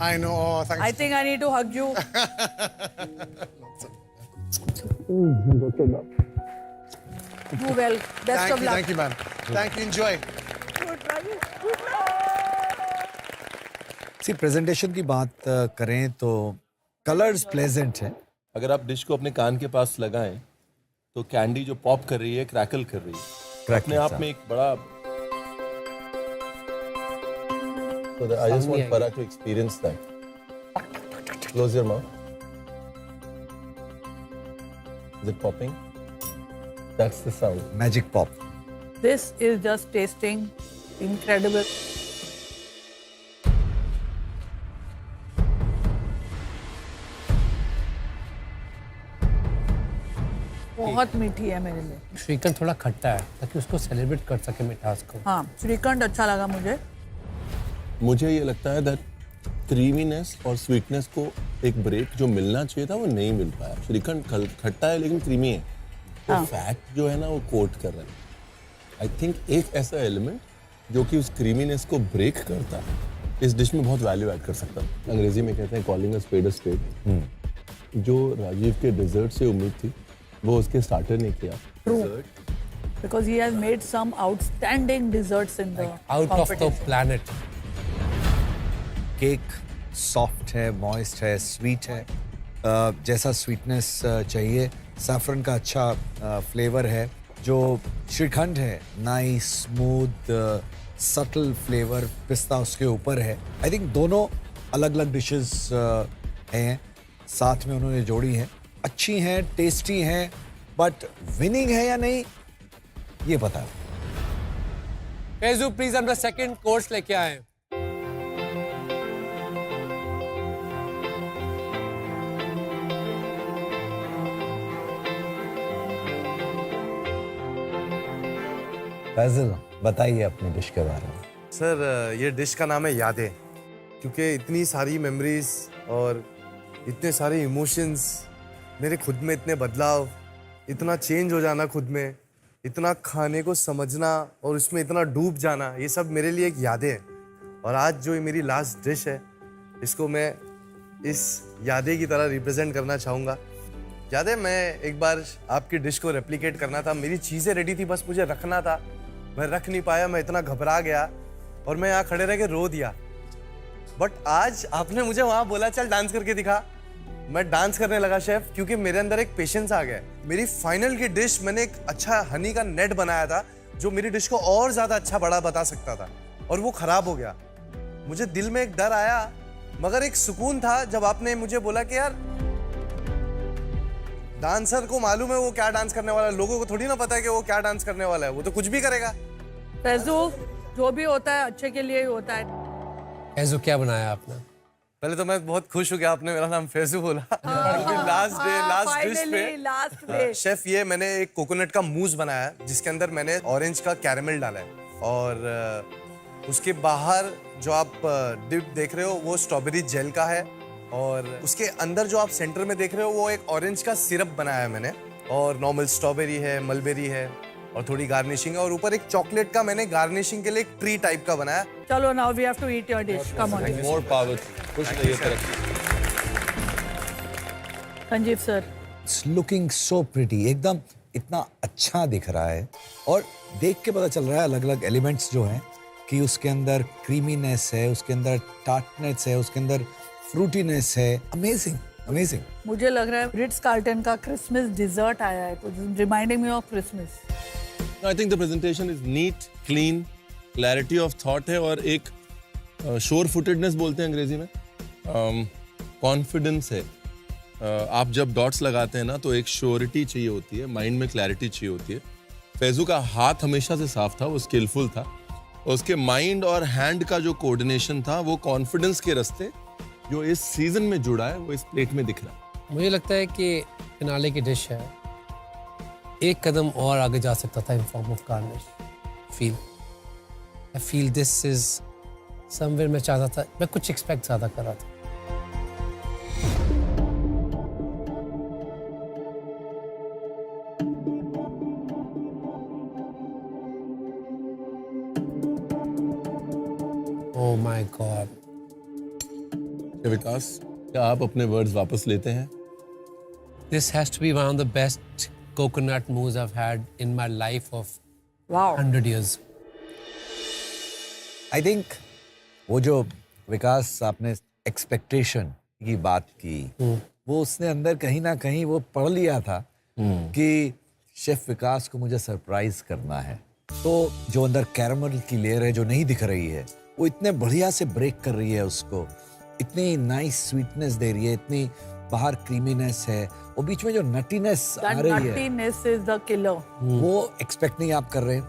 I know. Oh, thanks. I think I need to hug you. Do well. Best of luck. Thank you, ma'am. Thank you. Enjoy. Good, Rajiv. Good luck. C presentation की बात करें तो colours pleasant है। अगर आप डिश को अपने कान के पास लगाएं तो कैंडी जो पॉप कर रही है, क्रैकल कर रही है, अपने आप में एक बड़ा। So I just want Farah to experience that. Close your mouth. Is it popping? That's the sound. Magic pop. This is just tasting incredible. बहुत मीठी है मेरे लिए। श्रीखंड थोड़ा खट्टा है ताकि उसको सेलिब्रेट कर सके मिठास को। हाँ, श्रीखंड अच्छा लगा मुझे। मुझे ये लगता है दैट क्रीमीनेस और स्वीटनेस को एक ब्रेक जो मिलना चाहिए था वो नहीं मिल पाया। श्रीखंड खट्टा है लेकिन क्रीमी है, तो फैट जो है ना वो कोट कर रहा है। आई थिंक एक ऐसा एलिमेंट जो कि उस क्रीमीनेस को ब्रेक करता है इस डिश में बहुत वैल्यू ऐड कर सकता है। अंग्रेजी में कहते हैं calling a spade a spade. जो राजीव के डेजर्ट से उम्मीद थी वो उसके स्टार्टर ने किया। True. Because he has made some outstanding desserts in the Out of the competition. planet. Cake soft है, मॉइस्ट है, स्वीट है, जैसा स्वीटनेस चाहिए। सैफरन का अच्छा फ्लेवर है। जो श्रीखंड है, नाइस स्मूथ सटल फ्लेवर, पिस्ता उसके ऊपर है। आई थिंक दोनों अलग अलग डिशेस हैं, साथ में उन्होंने जोड़ी हैं, अच्छी हैं, टेस्टी हैं, बट विनिंग है या नहीं ये पता है। फैजू प्लीज अपना सेकंड कोर्स लेके आए। फैजल बताइए अपनी डिश के बारे में। सर ये डिश का नाम है यादें, क्योंकि इतनी सारी मेमोरीज और इतने सारे इमोशंस, मेरे खुद में इतने बदलाव, इतना चेंज हो जाना खुद में, इतना खाने को समझना और उसमें इतना डूब जाना, ये सब मेरे लिए एक यादें हैं। और आज जो ये मेरी लास्ट डिश है, इसको मैं इस यादें की तरह रिप्रेजेंट करना चाहूँगा। यादें, मैं एक बार आपकी डिश को रेप्लिकेट करना था, मेरी चीज़ें रेडी थी, बस मुझे रखना था, मैं रख नहीं पाया, मैं इतना घबरा गया और मैं यहाँ खड़े रह के रो दिया। बट आज आपने मुझे वहाँ बोला चल डांस करके दिखा, मैं डांस करने लगा शेफ, क्योंकि मेरे अंदर एक पेशेंस आ गया। मेरी फाइनल की डिश, मैंने एक अच्छा हनी का नेट बनाया था जो मेरी डिश को और ज़्यादा अच्छा बड़ा बता सकता था, और वो ख़राब हो गया। मुझे दिल में एक डर आया, मगर एक सुकून था जब आपने मुझे बोला कि यार डांसर को मालूम है वो क्या डांस करने वाला है, लोगों को थोड़ी ना पता है कि वो क्या डांस करने वाला है, वो तो कुछ भी करेगा। फैजू, जो भी होता है अच्छे के लिए ही होता है। फैजू क्या बनाया आपने? पहले तो मैं बहुत खुश हो गया आपने मेरा नाम फैजू बोला। लास्ट डे, लास्ट डिश पे लास्ट डे शेफ, ये मैंने एक कोकोनट का मूस बनाया है जिसके अंदर मैंने ऑरेंज का कैरेमल डाला है, और उसके बाहर जो आप डिप देख रहे हो वो स्ट्रॉबेरी जेल का है, और उसके अंदर जो आप सेंटर में देख रहे हो वो एक ऑरेंज का सिरप बनाया है मैंने, और नॉर्मल स्ट्रॉबेरी है, मलबेरी है, और थोड़ी गार्निशिंग है, और ऊपर एक चॉकलेट का मैंने गार्निशिंग के लिए एक ट्री टाइप का बनाया। चलो, now we have to eat your dish, come on more power, खुश रहिए, तरक्की। Sanjeev sir, it's looking so pretty, एकदम इतना अच्छा दिख रहा है, और देख के पता चल रहा है अलग अलग एलिमेंट्स जो हैं कि उसके अंदर क्रीमीनेस है, उसके अंदर टार्टनेस है, उसके अंदर फ्रूटीनेस है। Amazing, amazing. मुझे लग रहा है रिट्स कार्ल्टन का क्रिसमस डिजर्ट आया है, reminding me of Christmas. I think the presentation is neat, clean, clarity of thought है, और एक शोर फुटेडनेस बोलते हैं अंग्रेजी में, कॉन्फिडेंस है। आप जब डॉट्स लगाते हैं ना तो एक श्योरिटी चाहिए होती है, माइंड में क्लैरिटी चाहिए होती है। फैजू का हाथ हमेशा से साफ था, वो स्किलफुल था, और उसके माइंड और हैंड का जो कोऑर्डिनेशन था वो कॉन्फिडेंस के रास्ते जो इस सीजन में जुड़ा है वो इस प्लेट में दिख रहा है। मुझे लगता है कि फिनाले की डिश है, एक कदम और आगे जा सकता था in form of garnish. I feel this is somewhere, मैं चाहता था, मैं कुछ एक्सपेक्ट ज़्यादा कर रहा था। Oh my God. विकास, क्या आप अपने वर्ड्स वापस लेते हैं? This has to be one of the best coconut mousse I've had in my life of Wow. 100 years. I think वो जो विकास आपने एक्सपेक्टेशन की बात की, वो उसने अंदर कहीं ना कहीं वो पढ़ लिया था कि शेफ विकास को मुझे सरप्राइज करना है। तो जो अंदर कैरमल की लेयर है जो नहीं दिख रही है, वो इतने बढ़िया से ब्रेक कर रही है उसको, इतनी नाइस स्वीटनेस दे रही है, इतनी बाहर क्रीमीनेस है, और बीच में जो नटीनेस आ रही है, नटीनेस इज द किलर। वो एक्सपेक्ट नहीं आप कर रहे।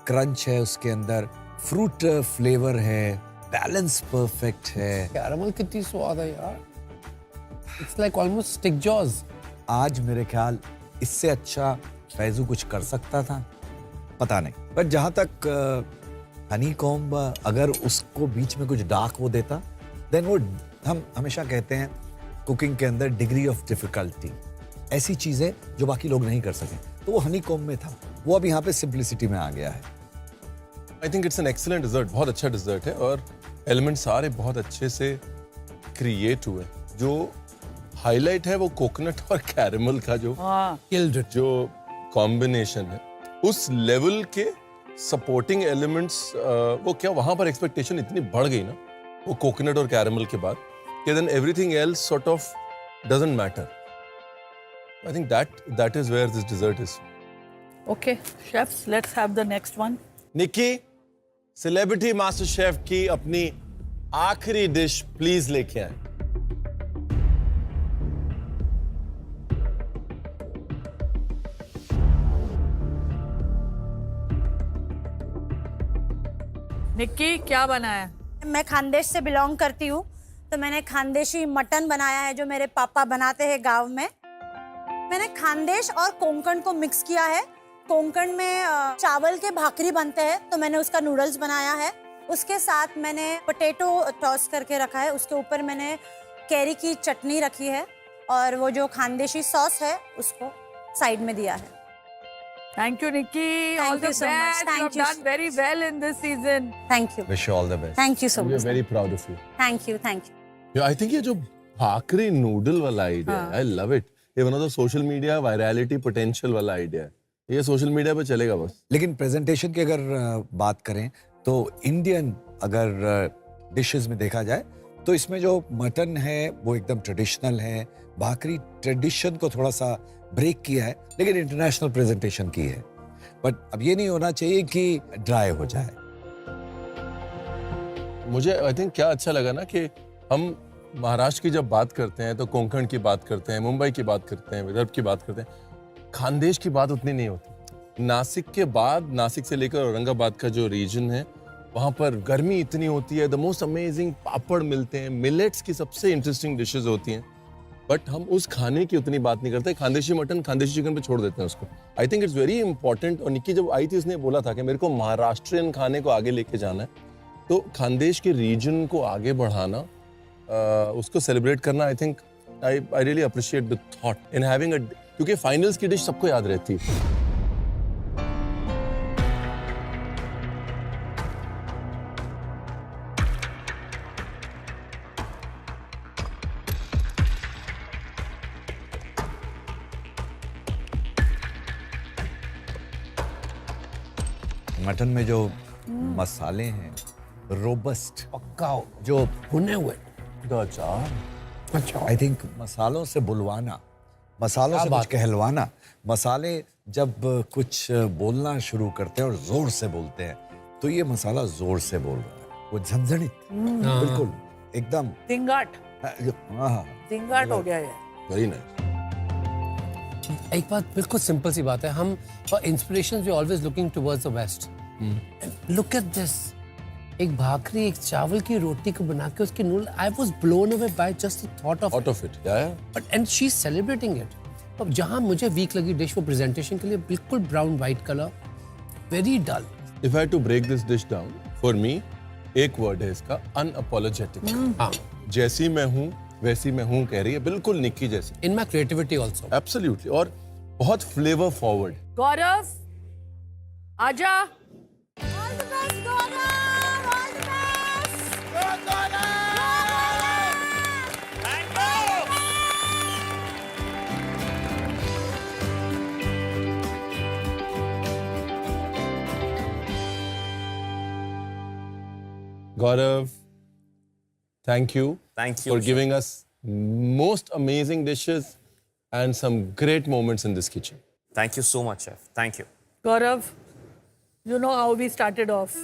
क्रंच है उसके अंदर, फ्रूट फ्लेवर है, बैलेंस परफेक्ट है। कैरमल कितनी स्वाद है यार, it's like almost stick jaws. आज मेरे ख्याल इससे अच्छा फैजू कुछ कर सकता था, पता नहीं, पर जहां तक हनी कॉम्ब, अगर उसको बीच में कुछ डार्क वो देता, देन वो, हम हमेशा कहते हैं कुकिंग के अंदर डिग्री ऑफ डिफिकल्टी, ऐसी चीजें जो बाकी लोग नहीं कर सके, तो वो हनी कॉम्ब में था, वो अब यहाँ पे सिंप्लिसिटी में आ गया है। I think it's an excellent dessert, बहुत अच्छा डिजर्ट है, और एलिमेंट सारे बहुत अच्छे से क्रिएट हुए। जो हाईलाइट है वो कोकोनट और कैरेमल का जो हाँ जो कॉम्बिनेशन है, उस लेवल के सपोर्टिंग एलिमेंट्स वो क्या वहां पर एक्सपेक्टेशन इतनी बढ़ गई ना वो कोकोनट और कैरेमल के बाद कि then everything else sort of doesn't matter. I think that is where this dessert is. Okay chefs, let's have the next one. Nikki, celebrity master chef की अपनी आखिरी डिश प्लीज लेके आए. निक्की क्या बनाया? मैं खानदेश से बिलोंग करती हूँ, तो मैंने खानदेशी मटन बनाया है जो मेरे पापा बनाते हैं गांव में. मैंने खानदेश और कोंकण को मिक्स किया है. कोंकण में चावल के भाकरी बनते हैं, तो मैंने उसका नूडल्स बनाया है. उसके साथ मैंने पोटैटो टॉस करके रखा है, उसके ऊपर मैंने कैरी की चटनी रखी है और वो जो खानदेशी सॉस है उसको साइड में दिया है. Thank you, Nikki. All the you so much. best. Thank You you. have done very well in this season. Thank you. Wish you all the best. Thank you so we are much. Very proud of you. Thank you. Thank you. I think ये जो भाकरी noodle वाला idea है, I love it. ये one of the social media virality potential वाला idea है. ये social media पे चलेगा बस. लेकिन प्रेजेंटेशन की अगर बात करें तो इंडियन अगर डिशेस में देखा जाए तो इसमें जो मटन है वो एकदम ट्रेडिशनल है. भाकरी ट्रेडिशन को थोड़ा सा ब्रेक किया है, लेकिन इंटरनेशनल प्रेजेंटेशन की है. बट अब ये नहीं होना चाहिए कि ड्राई हो जाए. मुझे आई थिंक क्या अच्छा लगा ना कि हम महाराष्ट्र की जब बात करते हैं तो कोंकण की बात करते हैं, मुंबई की बात करते हैं, विदर्भ की बात करते हैं, खानदेश की बात उतनी नहीं होती. नासिक के बाद, नासिक से लेकर औरंगाबाद का जो रीजन है वहाँ पर गर्मी इतनी होती है. द मोस्ट अमेजिंग पापड़ मिलते हैं, मिलेट्स की सबसे इंटरेस्टिंग डिशेज होती हैं, बट हम उस खाने की उतनी बात नहीं करते. खानदेशी मटन, खानदेशी चिकन पे छोड़ देते हैं उसको. आई थिंक इट्स वेरी इंपॉर्टेंट. और निक्की जब आई थी उसने बोला था कि मेरे को महाराष्ट्रियन खाने को आगे लेके जाना है, तो खानदेश के रीजन को आगे बढ़ाना, उसको सेलिब्रेट करना, I think I really appreciate the thought in having a, क्योंकि फाइनल्स की डिश सबको याद रहती है. मटन में जो मसाले हैं रोबस्ट, पक्का जो भुने हुए. अच्छा, आई थिंक मसालों से बुलवाना, मसालों से कुछ कहलवाना. मसाले जब कुछ बोलना शुरू करते हैं और जोर से बोलते हैं, तो ये मसाला जोर से बोल रहा है. वो झंझनित, बिल्कुल एकदम जिंगाट. हाँ, जिंगाट हो गया ये. Very nice. एक बात बिल्कुल सिंपल सी बात है, हम for inspiration we always looking towards the west. Look at this. एक भाकरी, एक चावल की रोटी को बना के उसके noodle, I was blown away by just the thought of it. But and she is celebrating it. अब जहां मुझे वीक लगी डिश वो प्रेजेंटेशन के लिए बिल्कुल brown white colour, very dull. If I to break this dish down, for me एक word है इसका, अनअपोलोजेटिक. हाँ, जैसी मैं हूँ वैसी मैं हूँ कह रही है, बिल्कुल निक्की जैसी. In my creativity also. Absolutely. और बहुत फ्लेवर फॉरवर्ड. गौरव आजा. Gaurav, thank you. Thank you, for chef. giving us most amazing dishes and some great moments in this kitchen. Thank you so much, chef. Thank you. Gaurav, you know how we started off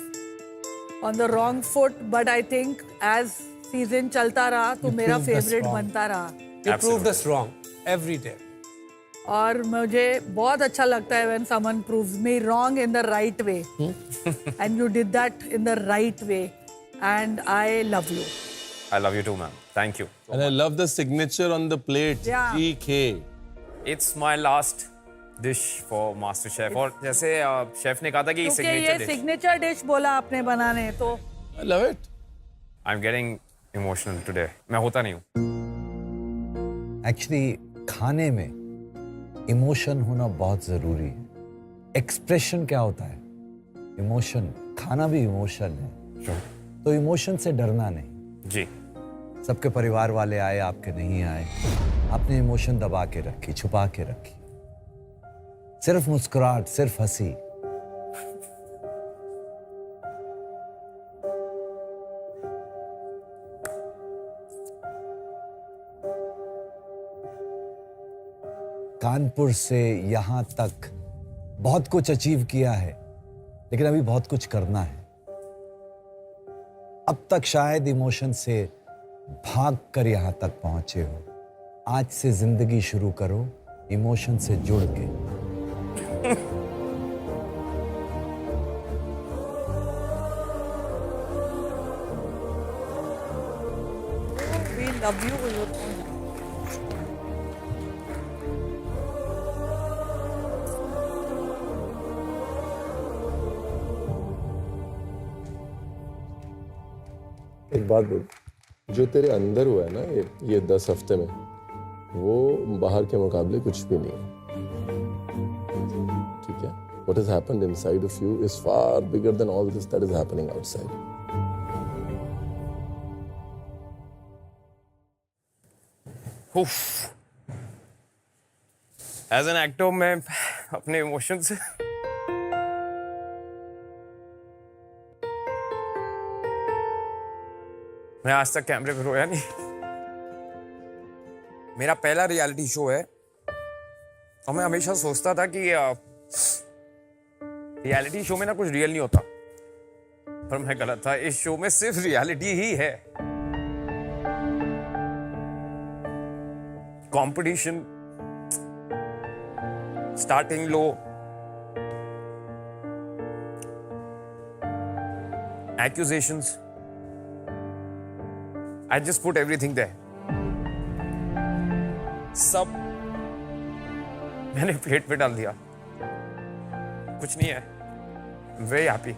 on the wrong foot, but I think as season chalta raha, तो मेरा proved us favorite wrong. बनता रहा. You proved us wrong every day. और मुझे बहुत अच्छा लगता है when someone proves me wrong in the right way. And you did that in the right way. And I love you. I love you too, ma'am. Thank you. And I love the signature on the plate. Yeah. GK. It's my last dish for Master Chef. और जैसे chef ने कहा था कि क्योंकि signature ये dish. Signature dish बोला आपने बनाने, तो I love it. I'm getting emotional today. मैं होता नहीं हूँ. एक्चुअली खाने में इमोशन होना बहुत जरूरी है. एक्सप्रेशन क्या होता है? इमोशन. खाना भी इमोशन है. तो इमोशन से डरना नहीं. जी. सबके परिवार वाले आए, आपके नहीं आए। आपने इमोशन दबा के रखी, छुपा के रखी। सिर्फ मुस्कुराहट, सिर्फ हंसी। कानपुर से यहां तक बहुत कुछ अचीव किया है, लेकिन अभी बहुत कुछ करना है। अब तक शायद इमोशन से भाग कर यहां तक पहुंचे हो। आज से जिंदगी शुरू करो इमोशन से जुड़ के। We love you. एक बात बोल, जो तेरे अंदर हुआ है ना ये 10 हफ्ते में, वो बाहर के मुकाबले कुछ भी नहीं है। ठीक है? What has happened inside of you is far bigger than all this that is happening outside. As an actor मैं अपने इमोशंस मैं आज तक कैमरे पे रोया नहीं। मेरा पहला रियलिटी शो है और मैं हमेशा सोचता था कि रियलिटी शो में ना कुछ रियल नहीं होता, पर मैं गलत था। इस शो में सिर्फ रियलिटी ही है। Competition starting low, accusations, I just put everything there. सब मैंने प्लेट पे डाल दिया, कुछ नहीं है। Very happy.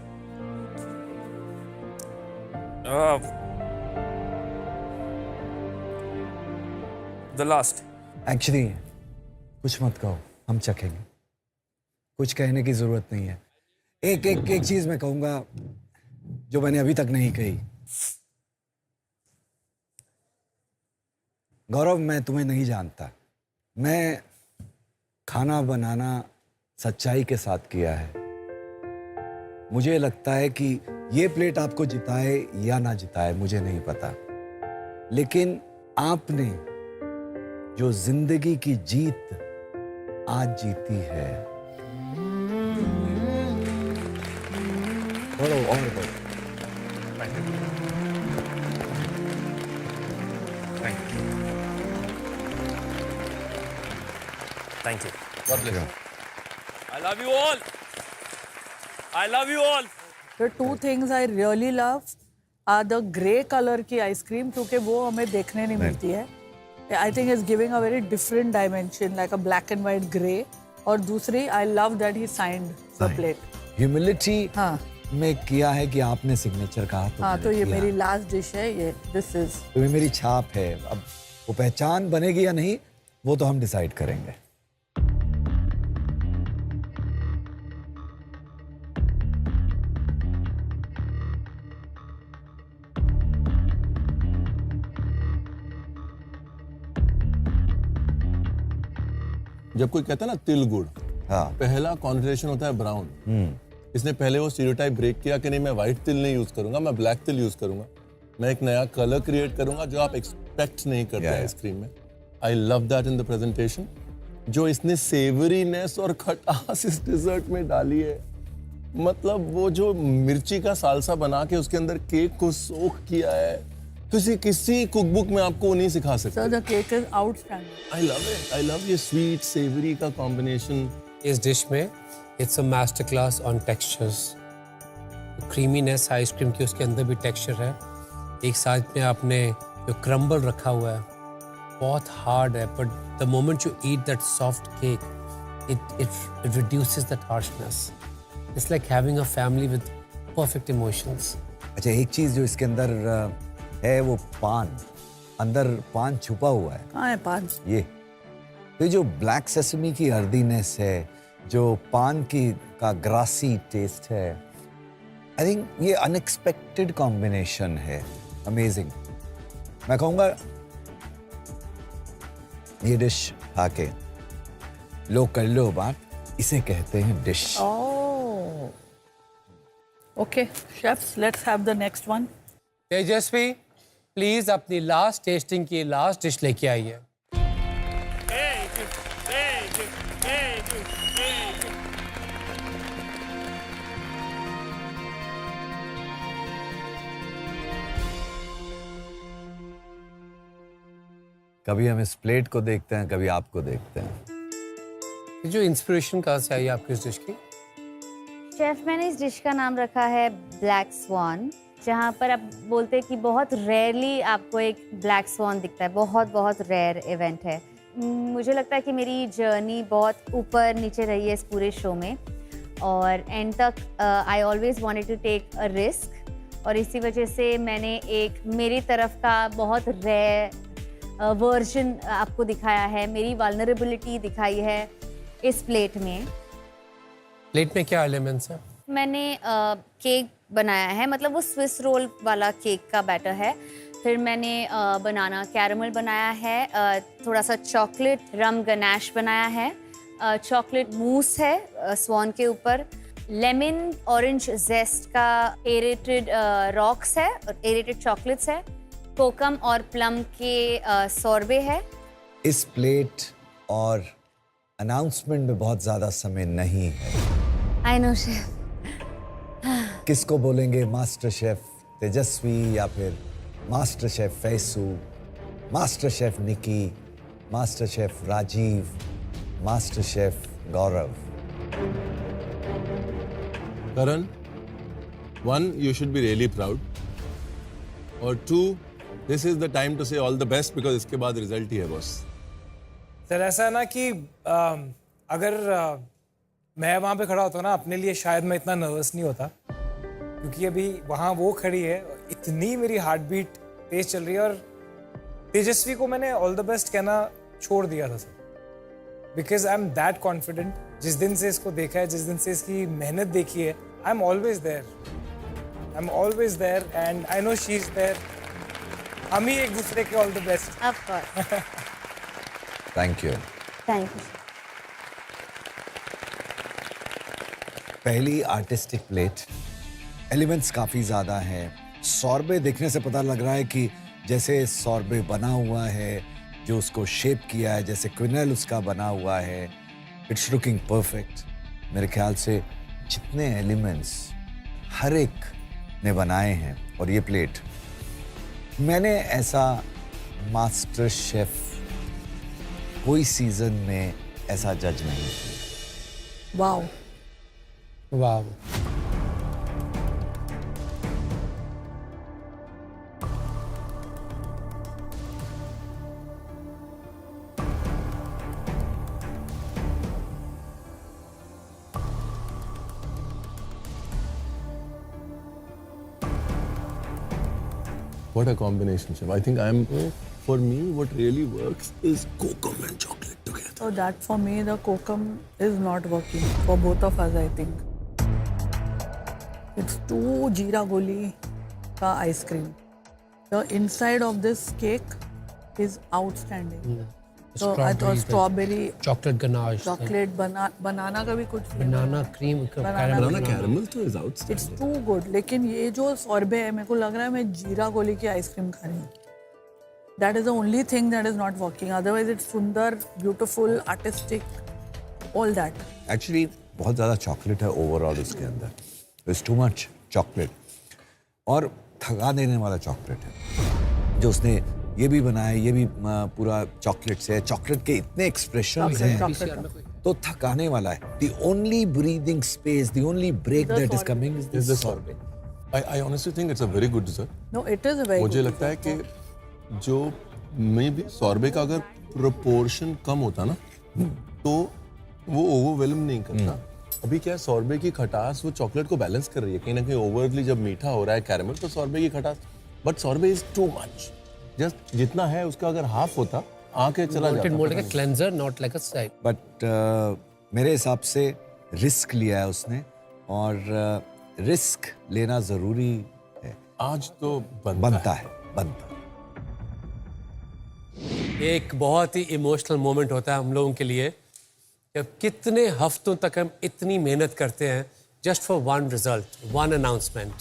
The last. Actually कुछ मत कहो, हम चखेंगे। कुछ कहने की जरूरत नहीं है। एक चीज मैं कहूंगा जो मैंने अभी तक नहीं कही। गौरव, मैं तुम्हें नहीं जानता। मैं खाना बनाना सच्चाई के साथ किया है। मुझे लगता है कि ये प्लेट आपको जिताए या ना जिताए मुझे नहीं पता, लेकिन आपने जो जिंदगी की जीत आज जीती है, और Thank you. God bless you. I love you all. I love you all. The two things I really love are the grey color की आइसक्रीम, क्योंकि वो हमें देखने नहीं मिलती है। I think it's giving a very different dimension, like a black and white grey. और दूसरी, I love that he signed the plate. Humility हाँ में किया है कि आपने सिग्नेचर कहा, तो हाँ, मैंने तो ये किया। मेरी लास्ट डिश है। ये दिस इज तो ये मेरी छाप है। अब वो पहचान बनेगी या नहीं, वो तो हम डिसाइड करेंगे। जब कोई कहता है ना तिल गुड़, हाँ, पहला कॉन्वर्सेशन होता है ब्राउन। इसने पहले वो स्टीरियोटाइप ब्रेक किया कि नहीं, मैं व्हाइट तिल नहीं यूज करूंगा, मैं ब्लैक तिल यूज करूंगा। मैं एक नया कलर क्रिएट करूंगा जो आप एक्सपेक्ट नहीं करते आइसक्रीम में। I love that in the presentation. जो इसने सेवरीनेस और खटास इस डिजर्ट में डाली है, मतलब वो जो मिर्ची का सालसा बना के उसके अंदर केक को सोक किया है, किसी कुकबुक में आपको वो नहीं सिखा सकते। So the cake is outstanding. I love it. I love ये स्वीट सेवरी का कॉम्बिनेशन। इस डिश में it's a master class on textures. Creaminess ice cream की, उसके अंदर भी टेक्सचर है। एक साथ में आपने जो क्रम्बल रखा हुआ है बहुत हार्ड है, but the moment you eat that soft cake it reduces that harshness. It's like having a family with perfect emotions. अच्छा, एक चीज जो इसके अंदर है वो पान, अंदर पान छुपा हुआ है। कहाँ है पान? ये जो ब्लैक सेसमी की अर्दीनेस है, जो पान की का ग्रासी टेस्ट है, आई थिंक ये अनएक्सपेक्टेड कॉम्बिनेशन है। अमेजिंग। मैं कहूँगा ये डिश खा के लो कर लो बात, इसे कहते हैं dish. Oh. Okay, chefs, let's have the next one. Tejashwi please अपनी लास्ट टेस्टिंग की लास्ट डिश लेके आइए। कभी हम इस प्लेट को देखते हैं, कभी आपको देखते हैं। ये जो इंस्पिरेशन कहाँ से आई आपकी इस डिश की? शेफ, मैंने इस डिश का नाम रखा है ब्लैक स्वान, जहाँ पर आप बोलते हैं कि बहुत रेयरली आपको एक ब्लैक स्वान दिखता है, बहुत बहुत रेयर इवेंट है। मुझे लगता है कि मेरी जर्नी बहुत ऊपर नीचे रही है इस पूरे शो में, और एंड तक I always wanted to take a risk, और इसी वजह से मैंने एक मेरी तरफ का बहुत रेयर वर्जन आपको दिखाया है, मेरी वल्नरेबिलिटी दिखाई है इस प्लेट में। प्लेट में क्या एलिमेंट्स हैं? मैंने केक बनाया है, मतलब वो स्विस रोल वाला केक का बैटर है। फिर मैंने बनाना कैरमल बनाया है, थोड़ा सा चॉकलेट रम गनाश बनाया है, चॉकलेट मूस है स्वान के ऊपर, लेमन ऑरेंज जेस्ट का एरेटेड रॉक्स है, एरेटेड चॉकलेट्स है, कोकम और प्लम के सॉर्बे है। इस प्लेट और अनाउंसमेंट में बहुत ज्यादा समय नहीं है। I know chef. किसको बोलेंगे मास्टर शेफ तेजस्वी, या फिर master chef Faisu, master chef Nikki, master chef Rajeev, master chef Gaurav? Karan, one, you should be really proud. और two, this is the time to say all the best because इसके बाद result ही है boss. Sir ऐसा है ना कि अगर मैं वहाँ पे खड़ा होता ना, अपने लिए शायद मैं इतना नर्वस नहीं होता, क्योंकि अभी वहाँ वो खड़ी है, इतनी मेरी हार्ट बीट तेज चल रही है, और तेजस्वी को मैंने ऑल द बेस्ट कहना छोड़ दिया था sir, because I am that confident. जिस दिन से इसको देखा है, जिस दिन से इसकी मेहनत देखी है, I am always there and I know she is there. हम ही एक दूसरे के all the best. Of course. Thank you. Thank you. पहली आर्टिस्टिक प्लेट, एलिमेंट्स काफ़ी ज़्यादा हैं। सॉर्बे देखने से पता लग रहा है कि जैसे सॉर्बे बना हुआ है, जो उसको शेप किया है, जैसे क्विनल उसका बना हुआ है, इट्स लुकिंग परफेक्ट। मेरे ख्याल से जितने एलिमेंट्स हर एक ने बनाए हैं, और ये प्लेट, मैंने ऐसा मास्टर शेफ कोई सीजन में ऐसा जज नहीं किया। Wow. वाह। What a combination, chef. I think for me, what really works is kokum and chocolate together. So that for me, the kokum is not working for both of us, I think. It's too jeera goli ka ice cream. The inside of this cake is outstanding. So I thought strawberry, chocolate ganache, chocolate, banana का भी कुछ banana cream, Banana caramel तो is outstanding. It's too good. लेकिन ये जो सॉर्बे है, मेरे को लग रहा है मैं जीरा गोली की आइसक्रीम खा रही हूँ. That is the only thing that is not working. Otherwise, it's सुंदर, beautiful, artistic, all that. Actually बहुत ज़्यादा चॉकलेट है ओवरऑल इसके अंदर, इट्स टू मच चॉकलेट, और थका देने वाला चॉकलेट है। जो उसने ये भी बनाया, ये भी पूरा चॉकलेट से है, चॉकलेट के इतने एक्सप्रेशन हैं, तो थकाने वाला है। The only breathing space, the only break that is coming is the sorbet. I honestly think it's a very good dessert. No, it is a very मुझे good लगता है dessert. कि जो मे बी सॉर्बे का अगर प्रोपोर्शन कम होता ना, तो वो ओवरवेलम नहीं करता। अभी क्या है, सॉर्बे की खटास वो चॉकलेट को बैलेंस कर रही है। कहीं ना कहीं ओवरली जब मीठा हो रहा है कैरेमल, तो सॉर्बे की खटास, but sorbet is too much. Just जितना है उसका अगर हाफ होता, आके चला जाता। more like a cleanser, not like a side. But मेरे हिसाब से रिस्क लिया है उसने, और रिस्क लेना जरूरी है। आज तो बनता है। एक बहुत ही इमोशनल मोमेंट होता है हम लोगों के लिए जब कितने हफ्तों तक हम इतनी मेहनत करते हैं just for one result, one announcement.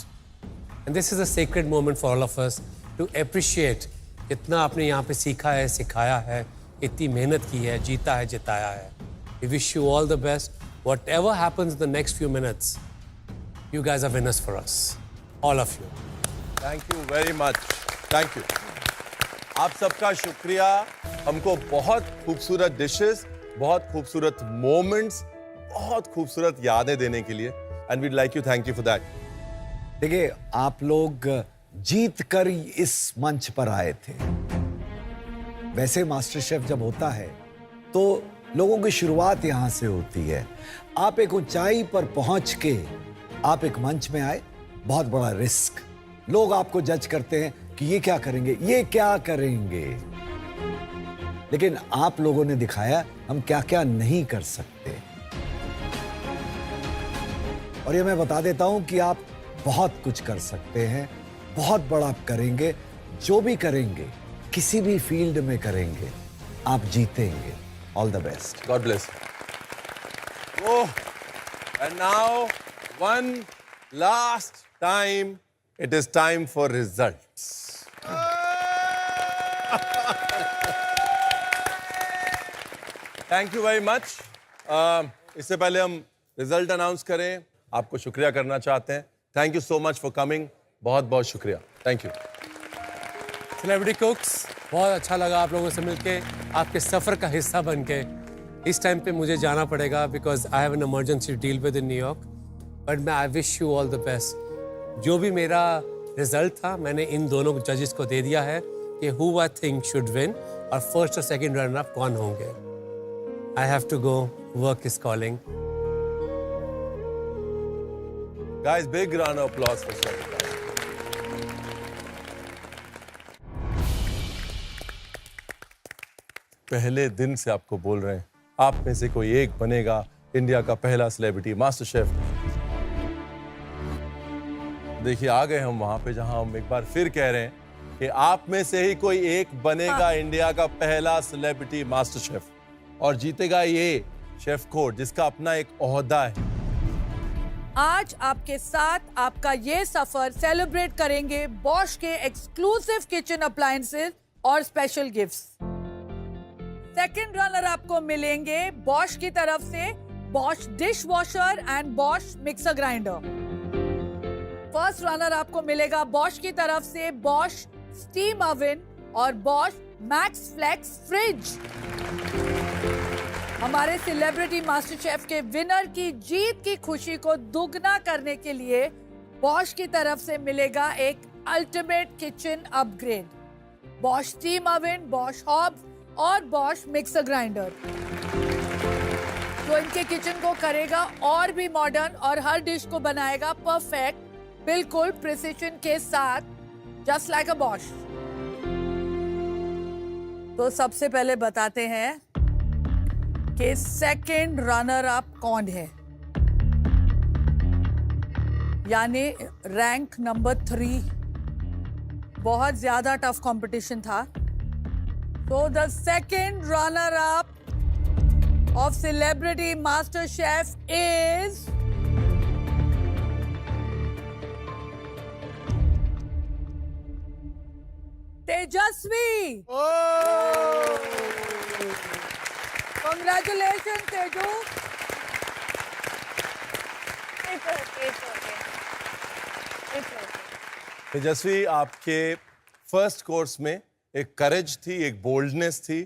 And this is a sacred moment for all of us to appreciate कितना आपने यहाँ पे सीखा है, सिखाया है, इतनी मेहनत की है, जीता है, जिताया है। We wish you all the best. Whatever happens in the next few minutes, you guys are winners for us, all of you. Thank you very much, thank you. आप सबका शुक्रिया हमको बहुत खूबसूरत डिशेस, बहुत खूबसूरत मोमेंट्स, बहुत खूबसूरत यादें देने के लिए, and weed like you, thank you for that. देखिए, आप लोग जीत कर इस मंच पर आए थे। वैसे मास्टर शेफ जब होता है तो लोगों की शुरुआत यहां से होती है। आप एक ऊंचाई पर पहुंच के आप एक मंच में आए, बहुत बड़ा रिस्क। लोग आपको जज करते हैं कि ये क्या करेंगे, ये क्या करेंगे, लेकिन आप लोगों ने दिखाया हम क्या क्या नहीं कर सकते। और ये मैं बता देता हूं कि आप बहुत कुछ कर सकते हैं, बहुत बड़ा करेंगे। जो भी करेंगे, किसी भी फील्ड में करेंगे, आप जीतेंगे। All the best. God bless. Oh, and now one last time, it is time for results. Thank you very much. इससे पहले हम रिजल्ट अनाउंस करें, आपको शुक्रिया करना चाहते हैं। Thank you so much for coming. बहुत बहुत शुक्रिया। Thank you. सेलिब्रिटी कुक्स, बहुत अच्छा लगा आप लोगों से मिलके, आपके सफ़र का हिस्सा बन के। इस टाइम पे मुझे जाना पड़ेगा because I have an emergency deal with in new York, but मैं I wish you all the best. जो भी मेरा रिजल्ट था मैंने इन दोनों जजेस को दे दिया है कि who I think should win और फर्स्ट और सेकंड रनर अप कौन होंगे। I have to go, work is calling. Guys, big round of applause for Shweta. पहले दिन से आपको बोल रहे हैं, आप में से कोई एक बनेगा इंडिया का पहला सेलिब्रिटी मास्टर शेफ। देखिए, आ गए हम वहां पे जहां हम एक बार फिर कह रहे हैं कि आप में से ही कोई एक बनेगा इंडिया का पहला सेलिब्रिटी मास्टर शेफ और जीतेगा ये शेफ कोड, जिसका अपना एक ओहदा है। आज आपके साथ आपका ये सफर सेलिब्रेट करेंगे बॉश के एक्सक्लूसिव किचन अप्लायंसेस और स्पेशल गिफ्ट्स। सेकंड रनर आपको मिलेंगे बॉश की तरफ से Bosch dish washer and Bosch mixer grinder. First runner आपको मिलेगा बॉश की तरफ से बॉश स्टीम ओवन और बॉश मैक्स फ्लेक्स फ्रिज। हमारे सेलिब्रिटी मास्टर शेफ के विनर की जीत की खुशी को दुगना करने के लिए बॉश की तरफ से मिलेगा एक ultimate kitchen upgrade, Bosch steam oven, Bosch hobs और बॉश मिक्सर ग्राइंडर, जो इनके किचन को करेगा और भी मॉडर्न और हर डिश को बनाएगा परफेक्ट, बिल्कुल प्रिसिशन के साथ, जस्ट लाइक अ बॉश। तो सबसे पहले बताते हैं कि सेकंड रनर अप कौन है, यानी रैंक नंबर 3। बहुत ज्यादा टफ कंपटीशन था। तो the second runner up of celebrity master chef is Tejashwi. Congratulations, Teju. तेजस्वी, आपके फर्स्ट कोर्स में एक करेज थी, एक बोल्डनेस थी,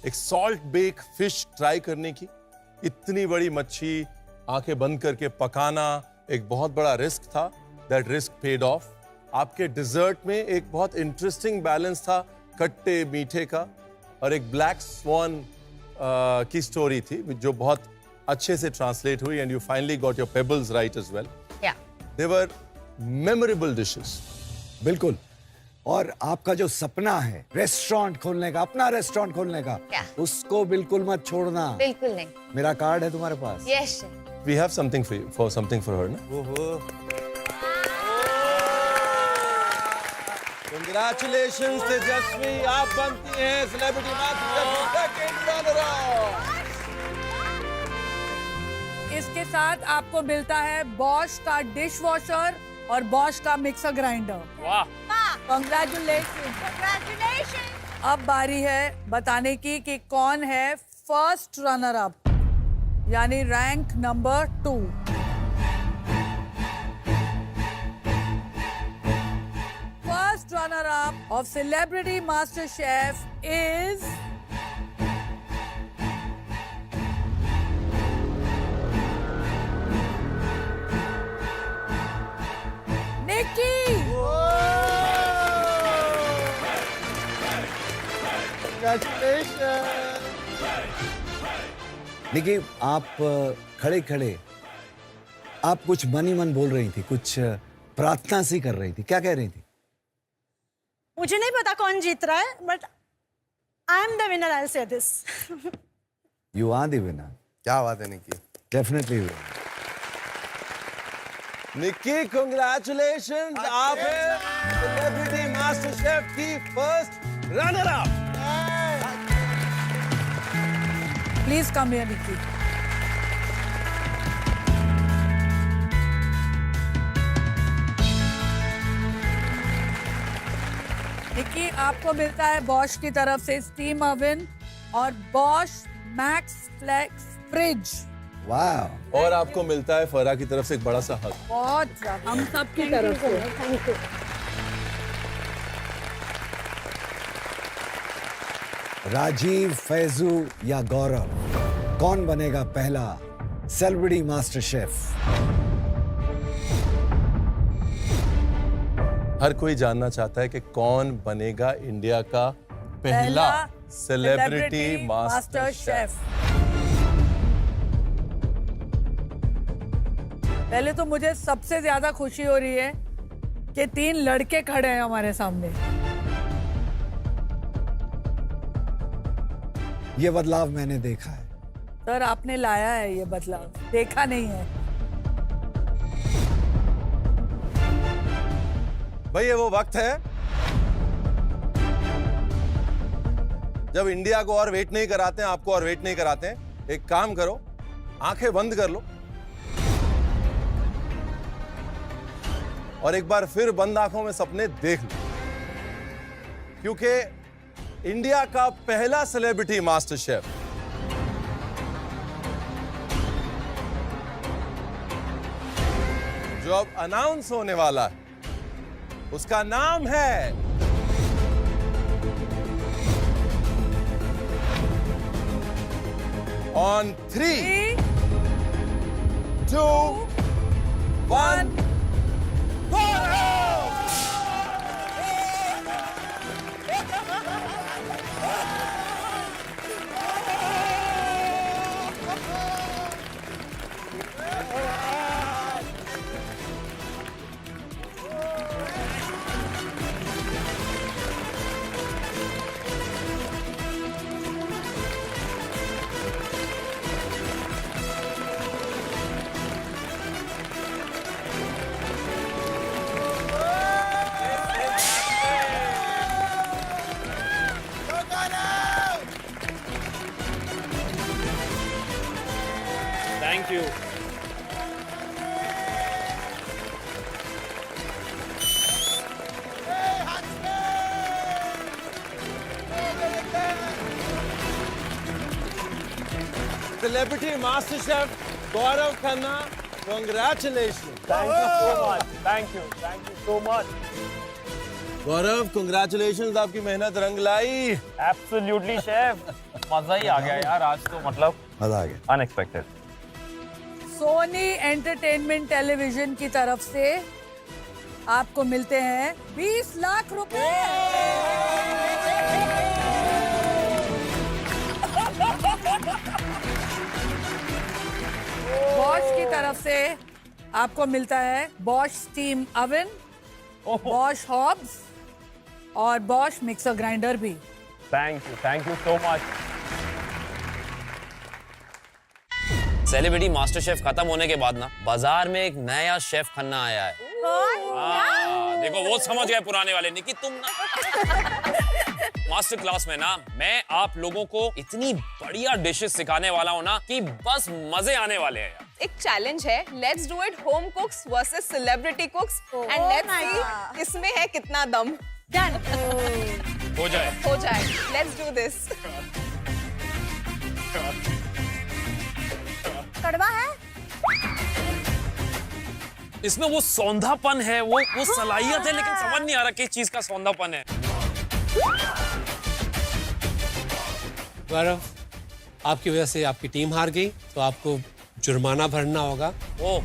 एक सॉल्ट बेक फिश ट्राई करने की। इतनी बड़ी मच्छी आंखें बंद करके पकाना एक बहुत बड़ा रिस्क था। That risk paid of. आपके डिजर्ट में एक बहुत इंटरेस्टिंग बैलेंस था खट्टे मीठे का, और एक ब्लैक स्वॉन की स्टोरी थी जो बहुत अच्छे से ट्रांसलेट हुई, and you finally got your pebbles right as well. They were memorable dishes. बिल्कुल। और आपका जो सपना है रेस्टोरेंट खोलने का, अपना रेस्टोरेंट खोलने का, उसको बिल्कुल मत छोड़ना। बिल्कुल नहीं। मेरा कार्ड है तुम्हारे पास। Yes. We have something for you, for something for her ना। Congratulations तेजस्वी, आप बनती हैं celebrity master second runner up. इसके साथ आपको मिलता है बॉश का डिश वॉशर और बॉश का मिक्सर ग्राइंडर। वाह, Congratulations। अब बारी है बताने की कि कौन है फर्स्ट रनर अप, यानी rank number 2। First runner up of celebrity master chef is Nikki. Nikki, आप खड़े खड़े आप कुछ मन ही मन बोल रही थी, कुछ प्रार्थना सी कर रही थी, क्या कह रही थी? मुझे नहीं पता कौन जीत रहा है, but I am the winner, I will say this. You are the winner. क्या बात है निकी। डेफिनेटली। निक्की कांग्रेचुलेशंस, आप हैं सेलिब्रिटी मास्टर शेफ की first runner up. Please come here Nikki. Nikki, आपको मिलता है बॉश की तरफ से स्टीम ओवन और बॉश मैक्स फ्लेक्स फ्रिज। वाह। और आपको मिलता है फरा की तरफ से एक बड़ा सा हक। बहुत हम सब की तरफ से। Thank you. राजीव, फैजू या गौरव, कौन बनेगा पहला सेलिब्रिटी मास्टर शेफ? हर कोई जानना चाहता है कि कौन बनेगा इंडिया का पहला सेलिब्रिटी मास्टर शेफ। पहले तो मुझे सबसे ज्यादा खुशी हो रही है कि 3 लड़के खड़े हैं हमारे सामने। ये बदलाव मैंने देखा है। सर, आपने लाया है ये बदलाव, देखा नहीं है। भाई ये वो वक्त है जब इंडिया को और वेट नहीं कराते हैं, आपको और वेट नहीं कराते हैं। एक काम करो, आंखें बंद कर लो और एक बार फिर बंद आंखों में सपने देख लो, क्योंकि इंडिया का पहला सेलिब्रिटी मास्टर शेफ जो अब अनाउंस होने वाला है, उसका नाम है on 3, 2, 1 thank you. Celebrity master chef Gaurav Khanna, congratulation. Thank you so much, thank you so much. Gaurav, congratulation, आपकी मेहनत रंग लाई। एब्सोल्युटली शेफ, मजा ही आ गया यार आज तो, मतलब मजा आ गया। अनएक्सपेक्टेड। सोनी एंटरटेनमेंट टेलीविजन की तरफ से आपको मिलते हैं 20 लाख रुपए। बॉश की तरफ से आपको मिलता है Bosch steam oven, Bosch hobs और बॉश मिक्सर ग्राइंडर भी। Thank you so much. Celebrity master chef खत्म होने के बाद ना बाजार में एक नया शेफ खन्ना आया है। देखो वो समझ गए पुराने वाले, निकी तुम ना मास्टर क्लास में ना मैं आप लोगों को इतनी बढ़िया डिशेस सिखाने वाला हूँ ना कि बस मजे आने वाले हैं यार। एक चैलेंज है, let's do it home कुक्स versus celebrity कुक्स and let's see इसमें है कितना दम। डन। हो जाए, लेट्स डू दिस। कड़वा है? इसमें वो सौंधापन है, वो सलाहियत है, लेकिन समझ नहीं आ रहा किस चीज का सौंधापन है। गौरव, आपकी वजह से आपकी टीम हार गई, तो आपको जुर्माना भरना होगा। ओह